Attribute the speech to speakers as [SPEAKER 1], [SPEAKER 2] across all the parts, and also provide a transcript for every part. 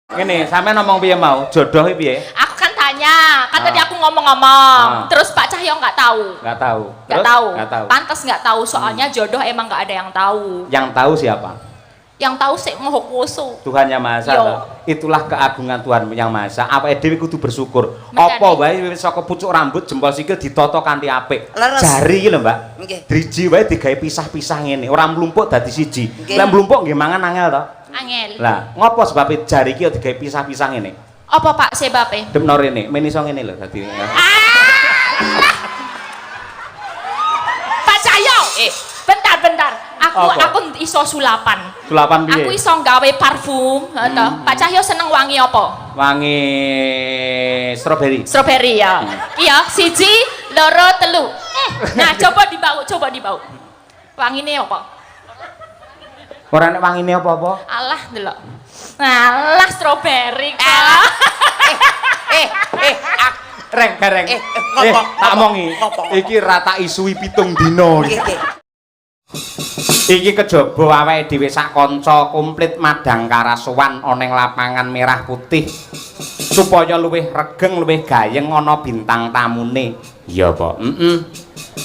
[SPEAKER 1] Ngene, sampean ngomong piye mau? Jodoh piye?
[SPEAKER 2] Aku kan tanya, kan tadi aku ngomong-ngomong. Terus Pak Cahyo nggak tahu.
[SPEAKER 1] Nggak tahu.
[SPEAKER 2] Nggak tahu.
[SPEAKER 1] Nggak tahu.
[SPEAKER 2] Pantes nggak tahu soalnya jodoh emang nggak ada yang tahu.
[SPEAKER 1] Yang tahu siapa?
[SPEAKER 2] Yang tahu sih Maha Kuwasa.
[SPEAKER 1] Tuhan Yang Maha Esa. Itulah keagungan Tuhan Yang Maha Esa. Apa dhewe kudu bersyukur. Apa wae wis saka pucuk rambut jempol sikil ditata kanthi apik. Jari iki lho, Mbak.
[SPEAKER 3] Nggih.
[SPEAKER 1] Driji wae digawe pisah-pisah ngene, ora mlumpuk dadi siji. Lah mlumpuk nggih mangan angel to.
[SPEAKER 2] Angel.
[SPEAKER 1] Lah, ngopo sebab jari iki digawe pisah-pisah ngene?
[SPEAKER 2] Apa Pak sebabe?
[SPEAKER 1] Demno rene, men iso ngene lho dadi.
[SPEAKER 2] Pak Cahyo, bentar. Aku iso sulapan.
[SPEAKER 1] Sulapan piye?
[SPEAKER 2] Aku iso gawe parfum, toh. Pak Cahyo seneng wangi apa?
[SPEAKER 1] Wangi stroberi.
[SPEAKER 2] Strawberry ya. Iya, siji, loro, telu. Nah, coba dibau. Wangine apa?
[SPEAKER 1] Ora nek wangine apa-apa?
[SPEAKER 2] Alah, ndelok. Alah, strawberry kok.
[SPEAKER 1] Gareng. Tak omongi. Iki rata isui 7 dina. Iki kejaba awake dhewe sak kanca komplit madang karasowan ana ing lapangan merah putih supaya luwih regeng luwih gayeng ana bintang tamune. Iya apa?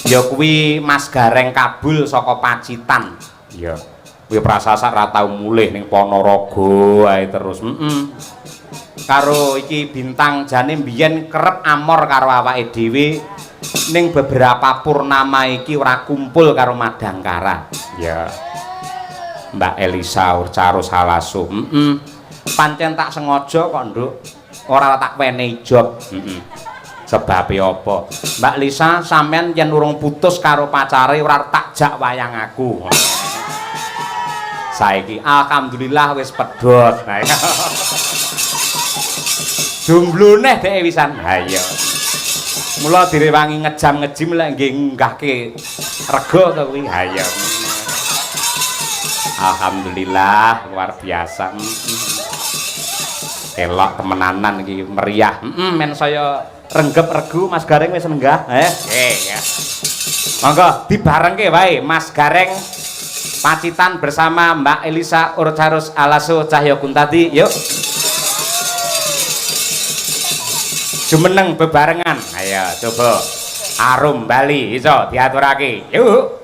[SPEAKER 1] Ya kuwi Mas Gareng Kabul saka Pacitan. Iya. Kuwi prasasak ra tau mulih ning Ponorogo ae terus. Karo iki bintang jane mbiyen kerep amor karo awake dhewe ning beberapa purnama iki ora kumpul karo Madangkara. Ya. Mbak Elisa Urcarus Halasu. Pancen tak sengaja kok, Nduk. Ora tak wenehi job. Sebabe apa? Mbak Lisa sampean yen urung putus karo pacare ora tak jak wayang aku. Saiki alhamdulillah wis pedhot. Nah, jomblo neh dhek wisan. Ha iya. Mula direwangi ngejam-ngejim lek nggih nggahke rega to kuwi. Ha iya. Alhamdulillah luar biasa. Elok temenanan iki meriah. Men saya renggep regu Mas Gareng wis lenggah. Ya. Monggo dibarengke wae Mas Gareng Pacitan bersama Mbak Elisa Urcarus Alasu Cahyo Kuntadi. Yuk. Jumeneng bebarengan. Ayo coba arum Bali iso diaturake. Yuk.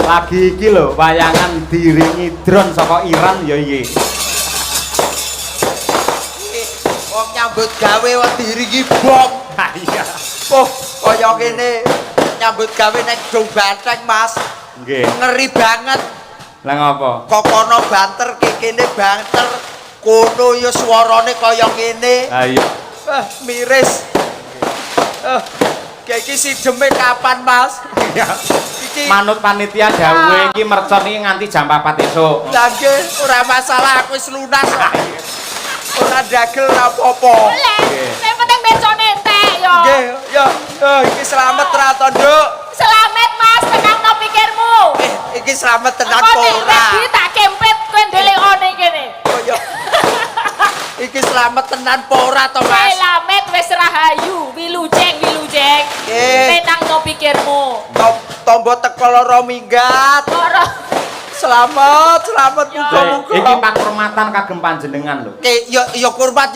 [SPEAKER 1] Lagi iki lho wayangan diringi dron saka Iran ya iki.
[SPEAKER 3] Wong nyambut gawe wong diringi bom.
[SPEAKER 1] Ha iya.
[SPEAKER 3] Oh, kaya kene nyambut gawe nek Dong Banteng, Mas.
[SPEAKER 1] Nggih.
[SPEAKER 3] Ngeri banget.
[SPEAKER 1] Lah ngapa?
[SPEAKER 3] Kok kono banter kene banter. Kono ya swarane kaya ngene.
[SPEAKER 1] Ha iya.
[SPEAKER 3] Miris. Kayak iki sideme kapan, Mas?
[SPEAKER 1] Iya.
[SPEAKER 3] Iki
[SPEAKER 1] Manut panitia dawuhe iki mercon iki nganti jam 4 esuk.
[SPEAKER 3] Lah nggih, ora masalah aku wis lunas. Ora dagel apa-apa.
[SPEAKER 2] Nek penting becone entek yo.
[SPEAKER 3] Nggih, ya. Iki slamet ra to, Nduk?
[SPEAKER 2] Selamat Mas, tenangno pikirmu.
[SPEAKER 3] Iki slamet tenan
[SPEAKER 2] Apa
[SPEAKER 3] apa
[SPEAKER 2] nek
[SPEAKER 3] ora?
[SPEAKER 2] wedi tak kempet kowe ndelikone kene.
[SPEAKER 3] Oh ya. Iki slamet tenan apa ora to, Mas?
[SPEAKER 2] Selamat wis rahayu, wilujeng.
[SPEAKER 3] Nggih.
[SPEAKER 2] Tenangno pikirmu.
[SPEAKER 3] Tombo teko lara minggat.
[SPEAKER 2] Ora
[SPEAKER 3] selamat muga-muga.
[SPEAKER 1] Iki pakurmatan kagem panjenengan lho.
[SPEAKER 3] Ya kurmat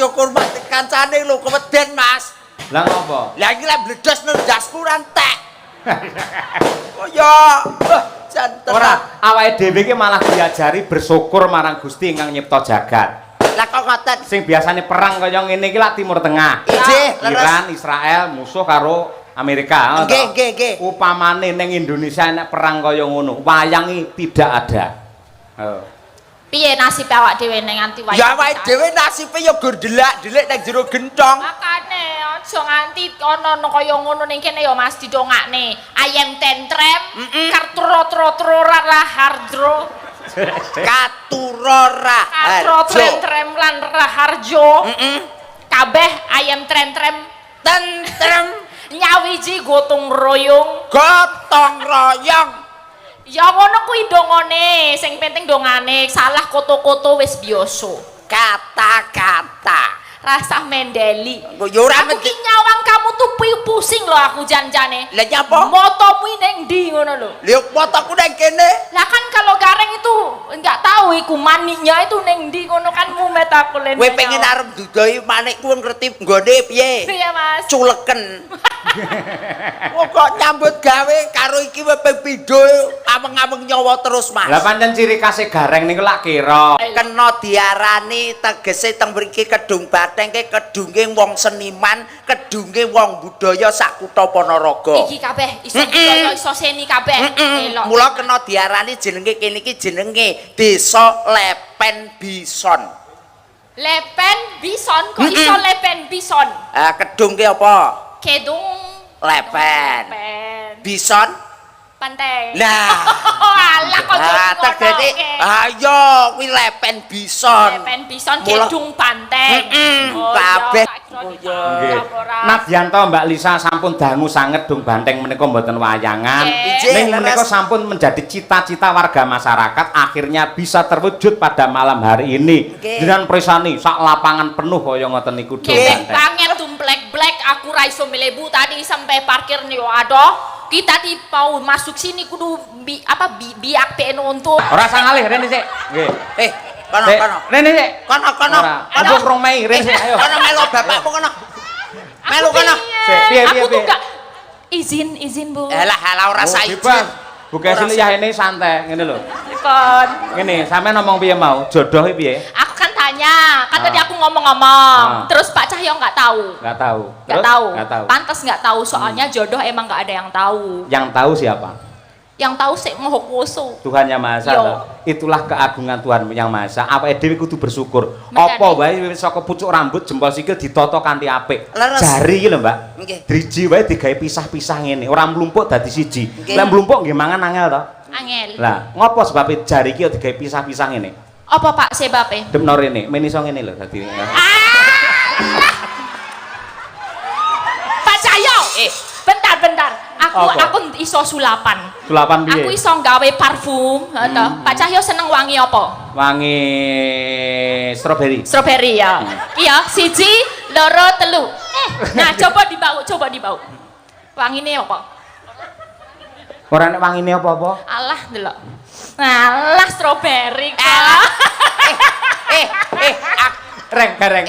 [SPEAKER 3] kancane lho keweden Mas.
[SPEAKER 1] Lah ngopo?
[SPEAKER 3] Lah iki lek bledos nendasku rantek. Oh ya, jan
[SPEAKER 1] Ora, awake dhewe iki malah diajari bersyukur marang Gusti ingkang nyipta jagat.
[SPEAKER 3] Lah kok ngoten?
[SPEAKER 1] Sing biasane perang kaya ngene iki lak Timur Tengah.
[SPEAKER 3] Nggih, leres.
[SPEAKER 1] Iran, Israel musuh karo Amerika.
[SPEAKER 3] Nggih.
[SPEAKER 1] Upamane ning Indonesia nek perang kaya ngono, wayangi tidak ada.
[SPEAKER 2] Piye nasib awak dhewe ning nganti wayang?
[SPEAKER 3] Ya awake dhewe nasibe ya gur delak-delik ning jero gentong.
[SPEAKER 2] Makane aja nganti ana kaya ngono ning kene ya Mas didongakne. Ayam tentrem, karturo-tro rahardro.
[SPEAKER 3] Katurora.
[SPEAKER 2] Tentrem lan raharjo. Kabeh ayam tentrem
[SPEAKER 3] Tentrem
[SPEAKER 2] nyawiji gotong royong.
[SPEAKER 3] gotong royong.
[SPEAKER 2] Ya ngono kuwi dongane, sing penting dongane, salah koto-koto wis biasa.
[SPEAKER 3] Kata-kata.
[SPEAKER 2] Rasah mendeli.
[SPEAKER 3] Ya ora
[SPEAKER 2] Aku ki nyawang kamu tuh pusing loh aku jan-jane.
[SPEAKER 3] Lah nyapa?
[SPEAKER 2] Motomu ning ndi ngono lho.
[SPEAKER 3] Lha fotoku nang kene.
[SPEAKER 2] Lah kan kalau gareng itu enggak tahu iku maniknya itu ning ndi ngono kan mumet aku lene.
[SPEAKER 3] Kowe pengen arep dudoi manikku ngerti nggone piye?
[SPEAKER 2] Iya Mas.
[SPEAKER 3] Culeken. Kok nyambut gawe karo iki ping pindho ameng-ameng nyawa terus Mas.
[SPEAKER 1] Lah pancen ciri khase gareng niku lak kira.
[SPEAKER 3] Kena diarani tegese teng mriki Kedung Bateng ke kedunge wong seniman, kedunge wong budaya sak kutha Ponorogo.
[SPEAKER 2] Iki kabeh iso budaya iso seni kabeh. Elok.
[SPEAKER 3] Mula kena diarani jenenge kene iki jenenge Desa Lepen Bison.
[SPEAKER 2] Lepen bison kok iso lepen bison?
[SPEAKER 3] Kedung ki apa?
[SPEAKER 2] Kedung
[SPEAKER 3] Lepen. Bison?
[SPEAKER 2] Pantai.
[SPEAKER 3] Nah.
[SPEAKER 2] Alah kok
[SPEAKER 3] tegese ayo kuwi Lepen Bison.
[SPEAKER 2] Lepen bison
[SPEAKER 3] Mula-
[SPEAKER 2] kedung pantai.
[SPEAKER 3] kabeh.
[SPEAKER 1] Nggih. Nadyanto Mbak Lisa sampun dangu sanget dung banteng menika mboten wayangan.
[SPEAKER 3] Nggih.
[SPEAKER 1] Ning
[SPEAKER 3] Leres.
[SPEAKER 1] menika sampun menjadi cita-cita warga masyarakat akhirnya bisa terwujud pada malam hari ini.
[SPEAKER 3] Nggih.
[SPEAKER 1] Dengan presani sak lapangan penuh kaya ngoten niku dung
[SPEAKER 2] Kebek
[SPEAKER 1] banteng.
[SPEAKER 2] banget tumplek-blek aku ra iso melebu tadi sampai parkir nih aduh. Kita di mau masuk sini kudu biak PN untuk.
[SPEAKER 1] Ora sangalih rene sik. Nggih.
[SPEAKER 3] Kono.
[SPEAKER 1] Rene sik.
[SPEAKER 3] Kono.
[SPEAKER 1] Ora, empuk rong Mei rene sik ayo.
[SPEAKER 3] Kono melu bapakmu kono. Melu kono.
[SPEAKER 1] Piye,
[SPEAKER 2] Aku tuh
[SPEAKER 1] piye?
[SPEAKER 2] enggak izin Bu.
[SPEAKER 3] Halah ora
[SPEAKER 1] Oh,
[SPEAKER 3] saiki.
[SPEAKER 1] bebas. Bu Kesil ya ini santai ngene lho.
[SPEAKER 2] Kon.
[SPEAKER 1] Ngene, sampean ngomong piye mau? Jodoh piye?
[SPEAKER 2] Aku kan tanya, kan tadi aku ngomong-ngomong.
[SPEAKER 1] Ah.
[SPEAKER 2] Terus Pak Cahyo nggak tahu.
[SPEAKER 1] Enggak tahu.
[SPEAKER 2] Nggak
[SPEAKER 1] Terus?
[SPEAKER 2] tahu.
[SPEAKER 1] Nggak tahu.
[SPEAKER 2] Pantas nggak tahu soalnya jodoh emang nggak ada yang tahu.
[SPEAKER 1] Yang tahu siapa?
[SPEAKER 2] Yang tahu sih Maha Kuwasa.
[SPEAKER 1] Tuhan Yang Maha Esa.
[SPEAKER 2] Yo.
[SPEAKER 1] Toh. Itulah keagungan Tuhan Yang Maha Esa. Awake dhewe kudu bersyukur.
[SPEAKER 2] Makane.
[SPEAKER 1] Apa wae wis saka pucuk rambut jempol sikil ditata kanthi apik.
[SPEAKER 3] Leres.
[SPEAKER 1] Jari iki lho, Mbak.
[SPEAKER 3] Nggih.
[SPEAKER 1] Driji wae digawe pisah-pisah ngene, ora mlumpuk dadi siji.
[SPEAKER 3] Nggih.
[SPEAKER 1] Lah mlumpuk nggih mangan angel to.
[SPEAKER 2] Angel.
[SPEAKER 1] Lah, ngopo sebabe jari iki digawe pisah-pisah ngene?
[SPEAKER 2] Apa Pak sebabe?
[SPEAKER 1] Demno rene, men iso ngene lho dadi.
[SPEAKER 2] Pak Cahyo. Bentar.
[SPEAKER 1] Apa?
[SPEAKER 2] Aku iso sulapan.
[SPEAKER 1] Sulapan piye?
[SPEAKER 2] Aku iso gawe parfum, toh. Pak Cahyo seneng wangi apa?
[SPEAKER 1] Wangi stroberi.
[SPEAKER 2] Strawberry ya. Iya, siji, loro, telu. Nah, coba dibau. Wangine apa?
[SPEAKER 1] Ora nek wangine apa-apa?
[SPEAKER 2] Alah, delok. Alah, strawberry kok.
[SPEAKER 1] Reng, gareng.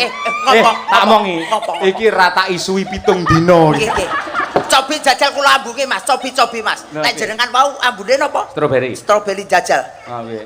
[SPEAKER 3] Ngopo?
[SPEAKER 1] Tak omongi.
[SPEAKER 3] Ngopo?
[SPEAKER 1] Iki rata isui 7 dina.
[SPEAKER 3] Nggih. Cobi jajal kula ambuke Mas, cobi Mas.
[SPEAKER 1] Nah,
[SPEAKER 3] Nek
[SPEAKER 1] oke.
[SPEAKER 3] jenengan mau ambune napa?
[SPEAKER 1] Stroberi.
[SPEAKER 3] Stroberi jajal.
[SPEAKER 1] Oh, nggih.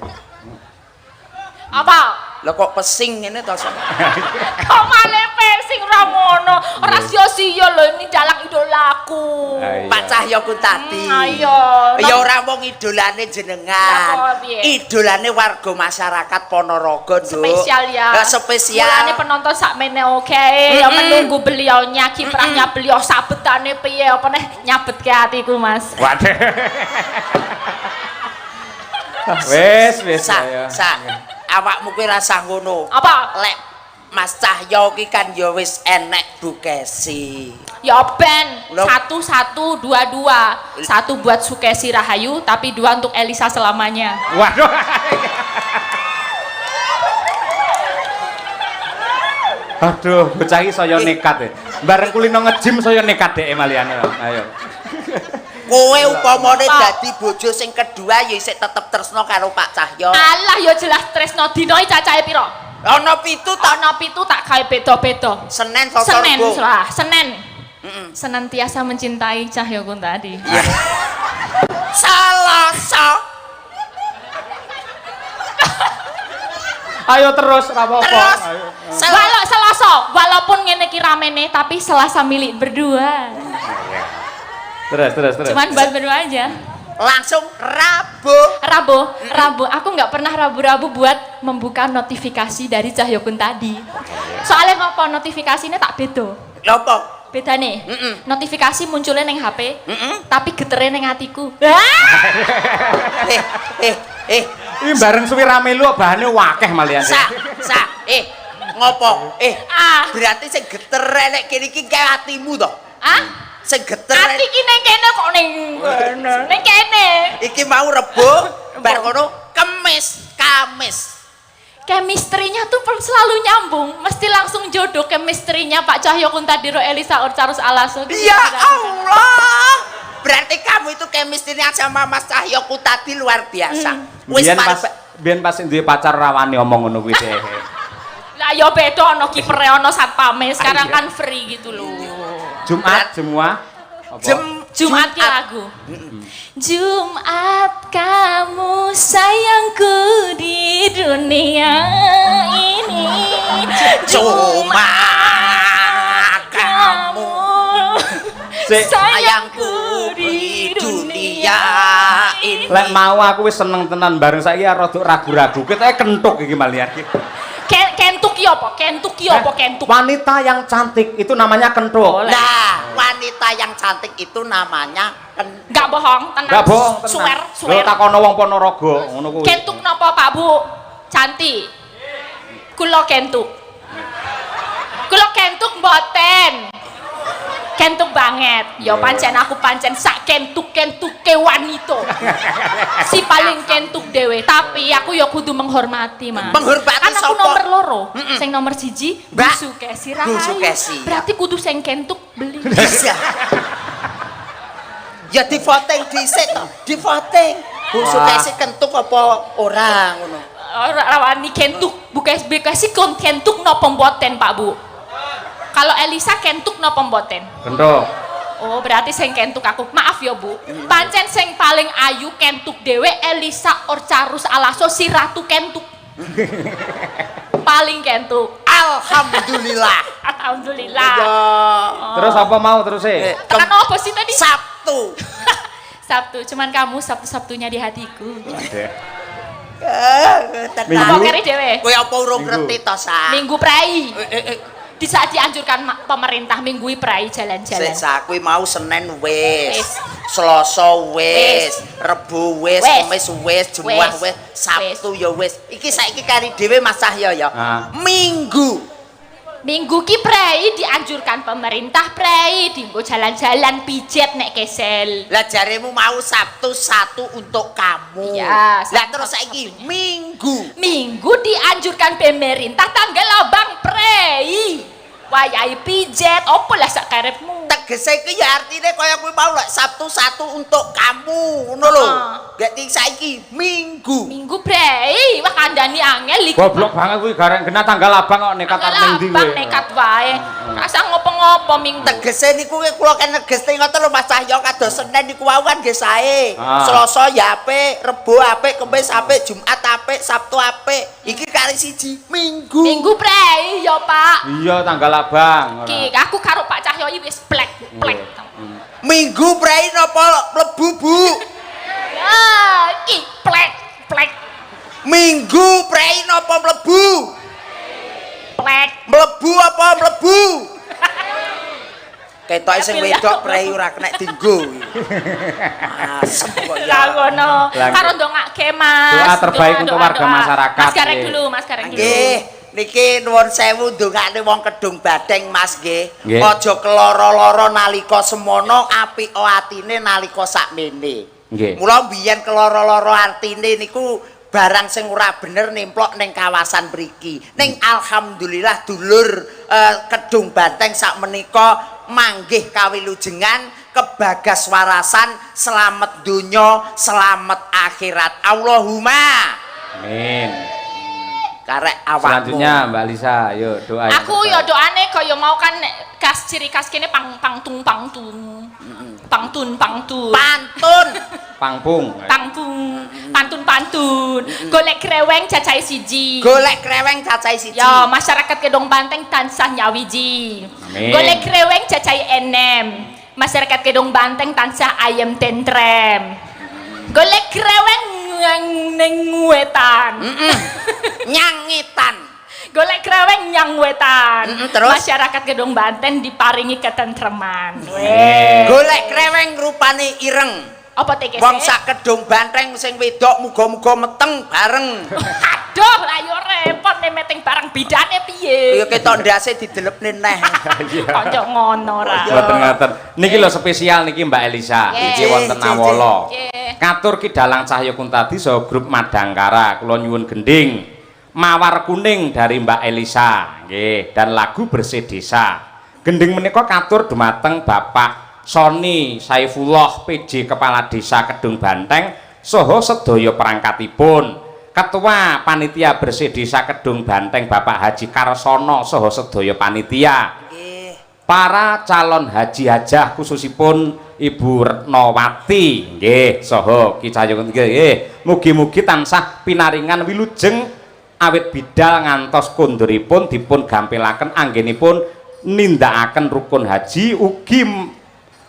[SPEAKER 2] Apa?
[SPEAKER 3] Lah kok pesing ngene to.
[SPEAKER 2] Kok malah pesing ra ngono. Ora sia-sia lho ini dalang idolaku.
[SPEAKER 1] Iya.
[SPEAKER 3] Pak Cahyo ku tadi.
[SPEAKER 2] Ayo.
[SPEAKER 3] Ya ora wong idolane jenengan.
[SPEAKER 2] Lah, kok piye?
[SPEAKER 3] Idolane warga masyarakat Ponorogo, Nduk.
[SPEAKER 2] Spesial ya.
[SPEAKER 3] Lah spesial.
[SPEAKER 2] Mulane penonton sakmene oke, ya menunggu beliaunya kiprahnya beliau sabetane piye apa neh nyabet ke hatiku Mas.
[SPEAKER 1] Waduh. Wes, ayo.
[SPEAKER 3] Awakmu kuwi rasa ngono.
[SPEAKER 2] Apa?
[SPEAKER 3] Lek Mas Cahyo ki kan ya wis enek Bukesi.
[SPEAKER 2] Ya ben
[SPEAKER 3] Loh.
[SPEAKER 2] 1122. Satu buat Sukesi Rahayu tapi dua untuk Elisa selamanya.
[SPEAKER 1] Waduh. Aduh, bocah iki saya nekat e. Bareng kulino nge-gym saya nekat dhek malihane. Ayo.
[SPEAKER 3] Kowe upamane dadi bojo sing kedua ya isih tetep tresno karo Pak Cahyo.
[SPEAKER 2] Alah ya jelas tresno dina iki cacahe pira?
[SPEAKER 3] Ana 7 ta.
[SPEAKER 2] Ana 7 tak gawe beda-beda.
[SPEAKER 3] Senin Selasa
[SPEAKER 2] Senin
[SPEAKER 3] Rebo.
[SPEAKER 2] lah, Senin. Senantiasa mencintai Cahyo Kuntadi.
[SPEAKER 3] Selasa.
[SPEAKER 1] Ayo terus ora apa-apa.
[SPEAKER 3] Terus.
[SPEAKER 2] Walau Selasa, walaupun ngene iki ramene tapi Selasa milik berdua.
[SPEAKER 1] Terus.
[SPEAKER 2] Cuman buat berdua aja.
[SPEAKER 3] Langsung Rabu.
[SPEAKER 2] Rabu. Aku nggak pernah rabu-rabu buat membuka notifikasi dari Cahyo Kuntadi. Soalnya ngopo notifikasinya tak beda.
[SPEAKER 3] Lha apa?
[SPEAKER 2] Beda nih. Notifikasi munculnya neng HP, tapi geternya neng hatiku.
[SPEAKER 1] Ini bareng suwi rame lu bahane wakeh malian.
[SPEAKER 3] Ngopo? Berarti sing geter nek kene iki kaya atimu to. Sing geter.
[SPEAKER 2] Ati ki neng kene kok neng kene.
[SPEAKER 3] Iki mau Rebo, bar ngono Kamis.
[SPEAKER 2] Chemistry-nya tuh selalu nyambung, mesti langsung jodoh chemistry-nya Pak Cahyo Kuntadi Elisa Orcarus Alaso.
[SPEAKER 3] Ya Allah. Berarti kamu itu chemistry-nya sama Mas Cahyo Kuntadi luar biasa. Wis
[SPEAKER 1] Biyen pas duwe pacar rawani omong ngono kuwi teh.
[SPEAKER 2] Lah ya beda ana kipere ana satpame, sekarang kan free gitu loh.
[SPEAKER 1] Jumat semua.
[SPEAKER 2] Jumat ki lagu. Jumat kamu sayangku di dunia ini.
[SPEAKER 3] Cuma kamu sayangku di dunia ini.
[SPEAKER 1] Lek mau aku wis seneng tenan bareng saiki rada ragu-ragu. Ketoke kentuk iki malian iki.
[SPEAKER 2] Kentuk ki apa? Kentuk ki apa kentuk?
[SPEAKER 1] Wanita yang cantik itu namanya kentuk.
[SPEAKER 3] Nah, wanita yang cantik itu namanya
[SPEAKER 2] Enggak bohong, tenang.
[SPEAKER 1] Enggak bohong, tenang.
[SPEAKER 2] Swear.
[SPEAKER 1] Lho takono wong Ponorogo ngono kuwi.
[SPEAKER 2] Kentuk napa Pak Bu? Cantik. Kula kentuk. Kula kentuk mboten. Kentuk banget. Ya pancen aku pancen sak kentuk-kentuke wanita. Si paling kentuk dewe, tapi aku ya kudu menghormati, Mas.
[SPEAKER 3] Menghormati
[SPEAKER 2] kan aku
[SPEAKER 3] sapa?
[SPEAKER 2] nomor loro. Sing nomor 1
[SPEAKER 3] Mbak.
[SPEAKER 2] Busu Kesi Rahayu.
[SPEAKER 3] Busu Kesi.
[SPEAKER 2] Berarti kudu sing kentuk beli.
[SPEAKER 3] bisa. Ya di voting dhisik to, di voting. Busu Kesi kentuk apa ora ngono.
[SPEAKER 2] Ora rawani kentuk, bukan Kesi kentuk napa mboten, Pak Bu? Kalau Elisa kentuk napa mboten?
[SPEAKER 1] Kentuk.
[SPEAKER 2] Oh, berarti sing kentuk aku. Maaf ya, Bu. Pancen sing paling ayu kentuk dewe Elisa Orcarus Alaso si Ratu kentuk. Paling kentuk.
[SPEAKER 3] Alhamdulillah.
[SPEAKER 2] Alhamdulillah.
[SPEAKER 3] Ya.
[SPEAKER 1] Terus apa mau terus e?
[SPEAKER 2] Tekan apa sih tadi?
[SPEAKER 3] Sabtu.
[SPEAKER 2] Sabtu, cuman kamu Sabtu-Sabtunya di hatiku. Apa keri dewe?
[SPEAKER 3] Kowe apa urung ngerti to, Sa?
[SPEAKER 2] Minggu prai. Di saat dianjurkan pemerintah minggu prai jalan-jalan.
[SPEAKER 3] Sesa kuwi mau Senin wis, Selasa wis, Rebo wis, Kamis wis, Jumat wis, Sabtu ya wis. Iki saiki kari dhewe Mas Cahyo ya. Minggu
[SPEAKER 2] ki prai dianjurkan pemerintah prai dienggo jalan-jalan pijet nek kesel.
[SPEAKER 3] Lah jaremu mau Sabtu satu untuk kamu.
[SPEAKER 2] Ya,
[SPEAKER 3] lah terus saiki Minggu
[SPEAKER 2] dianjurkan pemerintah tanggal abang prai. Wayahe pijet opo lah sak karepmu.
[SPEAKER 3] Tegese iki ya artine kaya kuwi mau lek Sabtu satu untuk kamu ngono lho. Gek saiki Minggu prai.
[SPEAKER 2] Wah kandhani angel iki.
[SPEAKER 1] Goblok banget kuwi gareng kena tanggal abang kok nekat ning ndi
[SPEAKER 2] kowe. Nekat wae. Rasa ngopo-ngopo Minggu.
[SPEAKER 3] Tegese niku kula kan negeste ngoten lho Mas Cahyo kados Senin niku wae kan nggih sae. Selasa ya apik, Rebo apik, Kamis apik, Jumat apik, Sabtu apik. Iki kali siji Minggu
[SPEAKER 2] prai ya Pak.
[SPEAKER 1] Iya tanggal abang.
[SPEAKER 2] Ki aku karo Pak Cahyo iki wis plek.
[SPEAKER 3] Minggu prai napa mlebu Bu?
[SPEAKER 2] Ya, ki plek.
[SPEAKER 3] Minggu prai napa mlebu?
[SPEAKER 2] Plek.
[SPEAKER 3] Mlebu apa mlebu? Ketoke sing wedok prai ora kena dienggo. Asem kok ya.
[SPEAKER 2] Lah ngono. Karo ndongake Mas.
[SPEAKER 1] Doa terbaik untuk warga masyarakat.
[SPEAKER 2] Mas karek dulu.
[SPEAKER 3] Nggih. Niki nuwun sewu ndongakne wong Kedung Badeng Mas nggih. Aja keloro-loro nalika semono, apik atine nalika sakmene.
[SPEAKER 1] Nggih.
[SPEAKER 3] Mula biyen keloro-loro artine niku barang sing ora bener nemplok ning kawasan mriki. Ning alhamdulillah dulur Kedung Badeng sakmenika manggih kawilujengan kebagaswarasan, selamat dunya, selamat akhirat. Allahumma
[SPEAKER 1] amin.
[SPEAKER 3] Karek awakmu.
[SPEAKER 1] Selanjutnya Mbak Lisa, ayo doa.
[SPEAKER 2] Aku ya doane kaya mau kan ciri khas kene pangtun. Pantun.
[SPEAKER 1] Pangpung.
[SPEAKER 2] Pantun. Golek kreweng cacahe siji.
[SPEAKER 3] Golek kreweng cacahe siji.
[SPEAKER 2] Ya, masyarakat Kedong Banteng tansah nyawiji.
[SPEAKER 1] Amin.
[SPEAKER 2] Golek kreweng cacahe enem. Masyarakat Kedong Banteng tansah ayam tentrem. Golek kreweng ning wetan.
[SPEAKER 3] Nyangitan.
[SPEAKER 2] Golek kreweng nyang wetan.
[SPEAKER 3] Terus?
[SPEAKER 2] Masyarakat Kedong Banten diparingi ketentreman.
[SPEAKER 3] Golek kreweng rupane ireng.
[SPEAKER 2] Apa tegese?
[SPEAKER 3] Wong sak Kedung Banteng sing wedok muga-muga meteng bareng.
[SPEAKER 2] Aduh, ayo repot nek meteng bareng bidane piye?
[SPEAKER 3] Ya ketok ndase didelepne neh.
[SPEAKER 2] Kanca ngono ra.
[SPEAKER 1] Ngoten-ngoten. Niki lho spesial niki Mbak Elisa. Iki wonten Nawala. Katur Ki Dalang Cahya Kuntadi saha grup Madangkara. Kula nyuwun gending Mawar Kuning dari Mbak Elisa. Nggih, dan lagu Bersih Desa. Gending menika katur dumateng Bapak Soni Saifullah PJ Kepala Desa Kedung Banteng saha sedaya perangkatipun. Ketua Panitia Bersih Desa Kedung Banteng Bapak Haji Karsono saha sedaya panitia. Para calon haji hajah khususipun Ibu Retnowati nggih saha Ki Cahya nggih. Mugi-mugi tansah pinaringan wilujeng awit bidal ngantos konduripun dipun gampelaken anggenipun nindakaken rukun haji ugi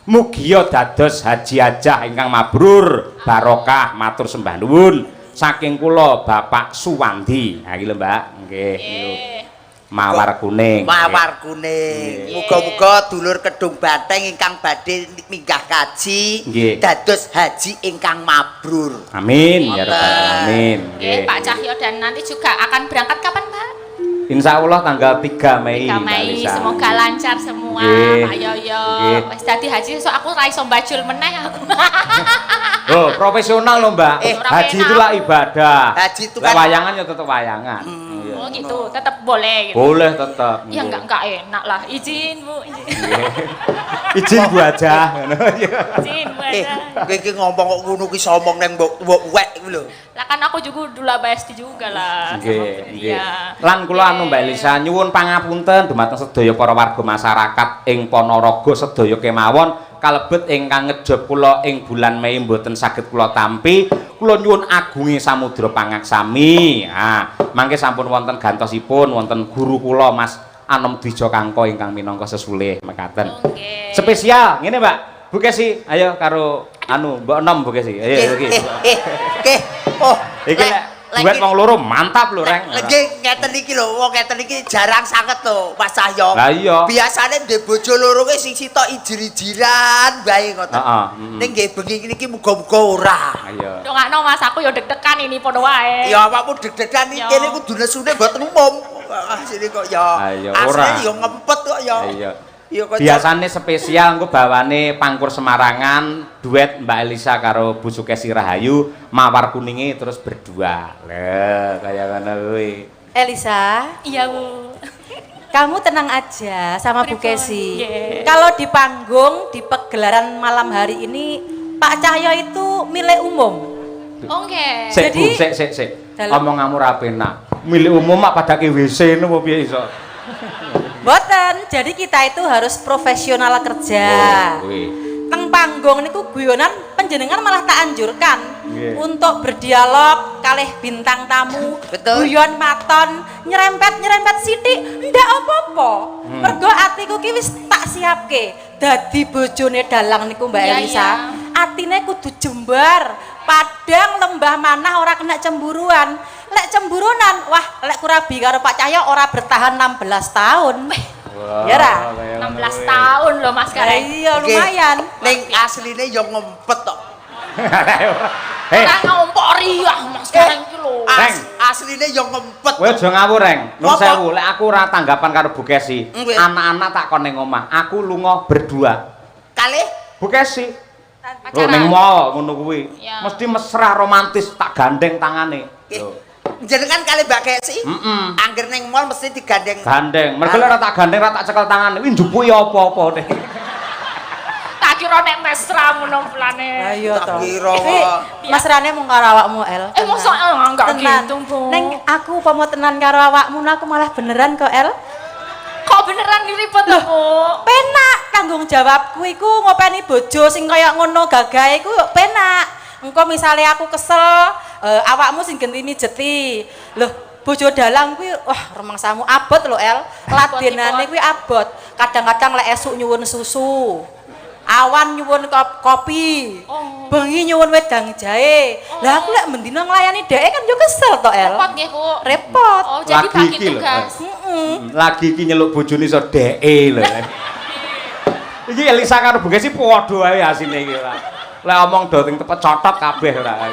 [SPEAKER 1] mugia dados haji hajah ingkang mabrur barokah matur sembah nuwun saking kula Bapak Suwandi. Ha iki lho Mbak nggih Mawar Kuning.
[SPEAKER 3] Mawar Kuning. Muga-muga dulur Kedung Banteng ingkang badhe minggah kaji dados haji ingkang mabrur.
[SPEAKER 1] Amin ya rabbal alamin.
[SPEAKER 2] Nggih, Pak Cahyo dan nanti juga akan berangkat kapan, Pak?
[SPEAKER 1] Insya Allah tanggal 3 Mei.
[SPEAKER 2] 3 Mei, semoga lancar semua, Pak Yoyo. Wis dadi haji so aku ra iso mbajul meneh aku.
[SPEAKER 1] Oh, profesional loh Mbak. Haji itulah ibadah.
[SPEAKER 3] Haji itu kan
[SPEAKER 1] wayangan ya tetap wayangan.
[SPEAKER 2] Oh gitu, tetap boleh gitu.
[SPEAKER 1] Boleh tetap.
[SPEAKER 2] Ya enggak enak lah. Izin, Bu.
[SPEAKER 1] Izin Bu aja.
[SPEAKER 2] Izin Bu aja.
[SPEAKER 3] Kowe iki ngomong kok ngono ki somong nang mbok wek kuwi lho.
[SPEAKER 2] Lah kan aku juga dula besti juga lah.
[SPEAKER 1] Nggih. Lan kula anu Mbak Elisa nyuwun pangapunten dumateng sedaya para warga masyarakat ing Ponorogo sedaya kemawon kalebet ingkang ngejob kula ing bulan Mei mboten saged kula tampi. Kula nyuwun agunge samudra pangaksami. Ha, mangke sampun wonten gantosipun wonten guru kula Mas Anom Dija Kangko ingkang minangka sesulih mekaten. Spesial ngene Mbak. Bu Kesi, ayo karo anu Mbok Enom Bu Kesi. Ayo iki.
[SPEAKER 3] Oh,
[SPEAKER 1] iki duet wong loro mantap lho Reng.
[SPEAKER 3] Nggih ngeten iki lho, wong ngeten iki jarang sanget lho Mas Cahyo.
[SPEAKER 1] Lah iya.
[SPEAKER 3] Biasane ndek bojo loro ki sing sitok ijir-ijiran bae ngoten.
[SPEAKER 1] Heeh.
[SPEAKER 3] Ning nggih bengi niki muga-muga ora.
[SPEAKER 1] Ayo.
[SPEAKER 2] Ndongakno Mas aku ya deg-degan ini padha wae.
[SPEAKER 3] Ya awakmu deg-degan iki kene kudu nesune mboten umum. Sini kok ya. Asline ya ngempet kok ya.
[SPEAKER 1] Iya. Biasane spesial engko bawane Pangkur Semarangan duet Mbak Elisa karo Bu Sukesi Rahayu Mawar Kuninge terus berdua. Lho, kaya ngono kuwi.
[SPEAKER 4] Elisa,
[SPEAKER 2] Iya, Bu.
[SPEAKER 4] kamu tenang aja sama Bu Kesi.
[SPEAKER 2] Yeah.
[SPEAKER 4] Kalau di panggung, di pegelaran malam hari ini, Pak Cahyo itu milik umum.
[SPEAKER 2] Oh nggih.
[SPEAKER 1] Sik, Bu, sik. Omonganmu ra penak. Milik umum mak padake WC ngono piye iso?
[SPEAKER 4] Boten, jadi kita itu harus profesional kerja. Teng panggung niku guyonan panjenengan malah tak anjurkan untuk berdialog kalih bintang tamu.
[SPEAKER 3] Betul.
[SPEAKER 4] Guyon maton, nyerempet sithik ndak apa-apa. Mergo atiku ki wis tak siapke dadi bojone dalang niku Mbak Elisa. Atine kudu jembar, padang lembah manah ora kena cemburuan. Lek cemburunan, wah lek kurabi karo Pak Cahyo ora bertahan 16 tahun. Ya ra?
[SPEAKER 2] 16 tahun loh Mas Kareng.
[SPEAKER 4] Iya lumayan.
[SPEAKER 3] Ning asline ya ngempet tok.
[SPEAKER 2] Ora ngompori ah Mas Kareng iki lho.
[SPEAKER 3] Asline ya ngempet.
[SPEAKER 1] Kowe aja ngawur, Reng. Nuwun sewu, lek aku ora tanggapan karo Bu Kesi. Anak-anak tak kon ning omah, aku lunga berdua.
[SPEAKER 3] Kalih
[SPEAKER 1] Bu Kesi. Lho ning mall ngono kuwi. Mesti mesra romantis tak gandeng tangane.
[SPEAKER 3] Jenengan kali Mbak Kesi? Angger ning mall mesti digandeng.
[SPEAKER 1] Gandeng. Mergo ora tak gandeng, ora tak cekel tangane. Kuwi njupuki apa-apa deh.
[SPEAKER 2] Tak kira kira nek mesra ngono plane.
[SPEAKER 4] Ayo to.
[SPEAKER 3] Kira
[SPEAKER 4] Mesrane mung karo awakmu El.
[SPEAKER 2] Mosok enggak
[SPEAKER 4] Tenan.
[SPEAKER 2] gitu, Bu.
[SPEAKER 4] Neng aku upama tenan karo awakmu aku malah beneran kok El.
[SPEAKER 2] Kok beneran diribet lho, Bu?
[SPEAKER 4] Penak tanggung jawabku iku ngopeni bojo sing kaya ngono gagahe iku penak. Engko misale aku kesel, awakmu sing gentini jeti. Loh, bojo dalang kuwi wah rumangsamu abot lho El. Ladenane kuwi abot. Kadang-kadang lek esuk nyuwun susu. Awan nyuwun kopi. Bengi nyuwun wedang jahe. Lah aku lek mendina nglayani dheke kan yo kesel to El.
[SPEAKER 2] Repot nggih, Bu.
[SPEAKER 4] Repot.
[SPEAKER 2] Oh, jadi
[SPEAKER 1] Lagi
[SPEAKER 2] bagi
[SPEAKER 1] iki lho,
[SPEAKER 2] tugas.
[SPEAKER 1] Lagi iki nyeluk bojone iso dheke lho. Iki Elisa karo Bugesi padha ae asine iki ora. Lek omong do ting tepet cotot kabeh ora.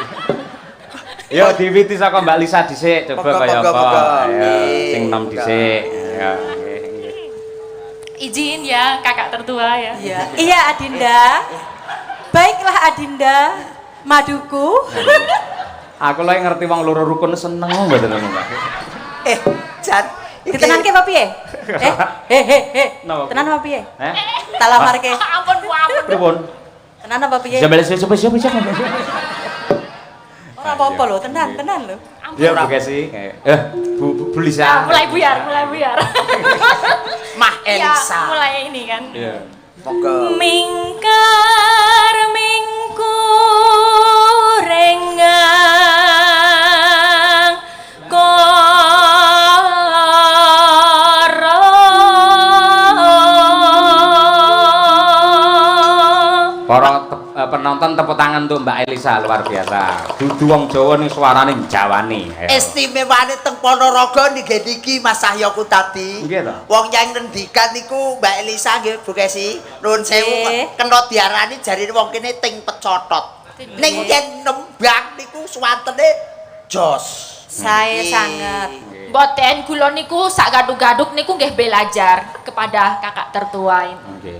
[SPEAKER 1] Yo diwiti saka Mbak Lisa dhisik coba kaya apa. Ayo sing nom dhisik. Ya nggih.
[SPEAKER 2] Izin ya, kakak tertua ya.
[SPEAKER 4] Iya. Iya Adinda. Baiklah Adinda. Maduku.
[SPEAKER 1] Aku lagi ngerti wong loro rukun seneng mboten Mbak.
[SPEAKER 3] Jan
[SPEAKER 4] Ditenanke apa piye?
[SPEAKER 1] Napa?
[SPEAKER 4] Tenan apa piye? Tak
[SPEAKER 2] Ah,
[SPEAKER 4] lamarke.
[SPEAKER 2] ampun, Bu, ampun.
[SPEAKER 1] Pripun?
[SPEAKER 4] Tenan apa piye?
[SPEAKER 1] Sambil siapa.
[SPEAKER 4] Ora apa-apa lho, tenan lho.
[SPEAKER 1] Ya Bugesi. Bu Lisa.
[SPEAKER 2] Ah, mulai buyar.
[SPEAKER 3] Mah
[SPEAKER 2] Iya,
[SPEAKER 3] Elisa.
[SPEAKER 2] mulai ini kan.
[SPEAKER 1] Iya.
[SPEAKER 3] Moga
[SPEAKER 2] Mingkar mingkurengang
[SPEAKER 1] Para penonton tepuk tangan untuk Mbak Elisa luar biasa. Dudu wong Jawa ning suarane njawani.
[SPEAKER 3] istimewane teng Ponorogo nggih niki Mas Sahyoku tadi.
[SPEAKER 1] Nggih to.
[SPEAKER 3] Wong yang ngendikan niku Mbak Elisa nggih Bu Kesi. Nuwun sewu
[SPEAKER 4] Nggih.
[SPEAKER 3] kena diarani jarine wong kene ting pecotot. Ning yen nembang niku suwantene jos.
[SPEAKER 4] Sae
[SPEAKER 3] Nggih.
[SPEAKER 4] sanget.
[SPEAKER 2] Boten kula niku sak gaduk-gaduk niku nggih belajar kepada kakak tertua ini.
[SPEAKER 1] Nggih.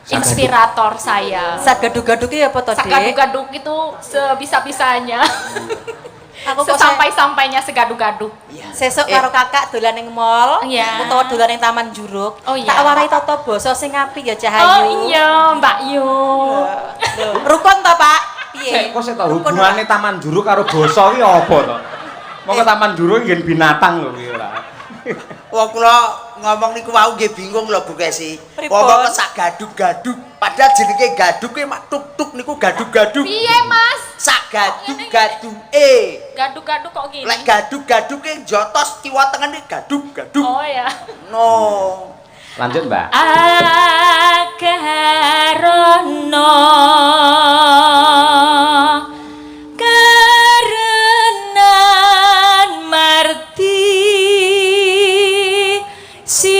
[SPEAKER 2] Inspirator saya.
[SPEAKER 4] Sak gaduk-gaduk iki apa to,
[SPEAKER 2] Sak
[SPEAKER 4] Dik?
[SPEAKER 2] gaduk-gaduk itu sebisa-bisanya.
[SPEAKER 4] Aku kok
[SPEAKER 2] Sesampai-sampainya segaduk-gaduk.
[SPEAKER 4] sesuk karo kakak dolan ning mall
[SPEAKER 2] Iya.
[SPEAKER 4] utawa dolan ning Taman Juruk.
[SPEAKER 2] Oh, iya.
[SPEAKER 4] Tak warai tata basa sing apik ya
[SPEAKER 2] Oh
[SPEAKER 4] Cahayu.
[SPEAKER 2] iya, Mbak Yu.
[SPEAKER 4] Rukun to, Pak? Piye?
[SPEAKER 1] Kok sik to hubungane Taman Juruk karo basa iki apa to? Monggo Taman Juruk nggih binatang lho iki ora.
[SPEAKER 3] Wong kula ngomong niku wau nggih bingung lho Bu Kesi.
[SPEAKER 4] Pripun?
[SPEAKER 3] Wong kok sak gaduk-gaduk. Padahal jenenge gaduk ki mak tuk-tuk niku gaduk-gaduk.
[SPEAKER 2] Piye, Mas?
[SPEAKER 3] Sak gaduk-gaduk.
[SPEAKER 2] Gaduk-gaduk kok gini?
[SPEAKER 3] Lek gaduk-gaduk ki jotos kiwa tengene gaduk-gaduk.
[SPEAKER 2] Oh ya.
[SPEAKER 3] No.
[SPEAKER 1] Lanjut, Mbak.
[SPEAKER 2] Akarono karenan marti si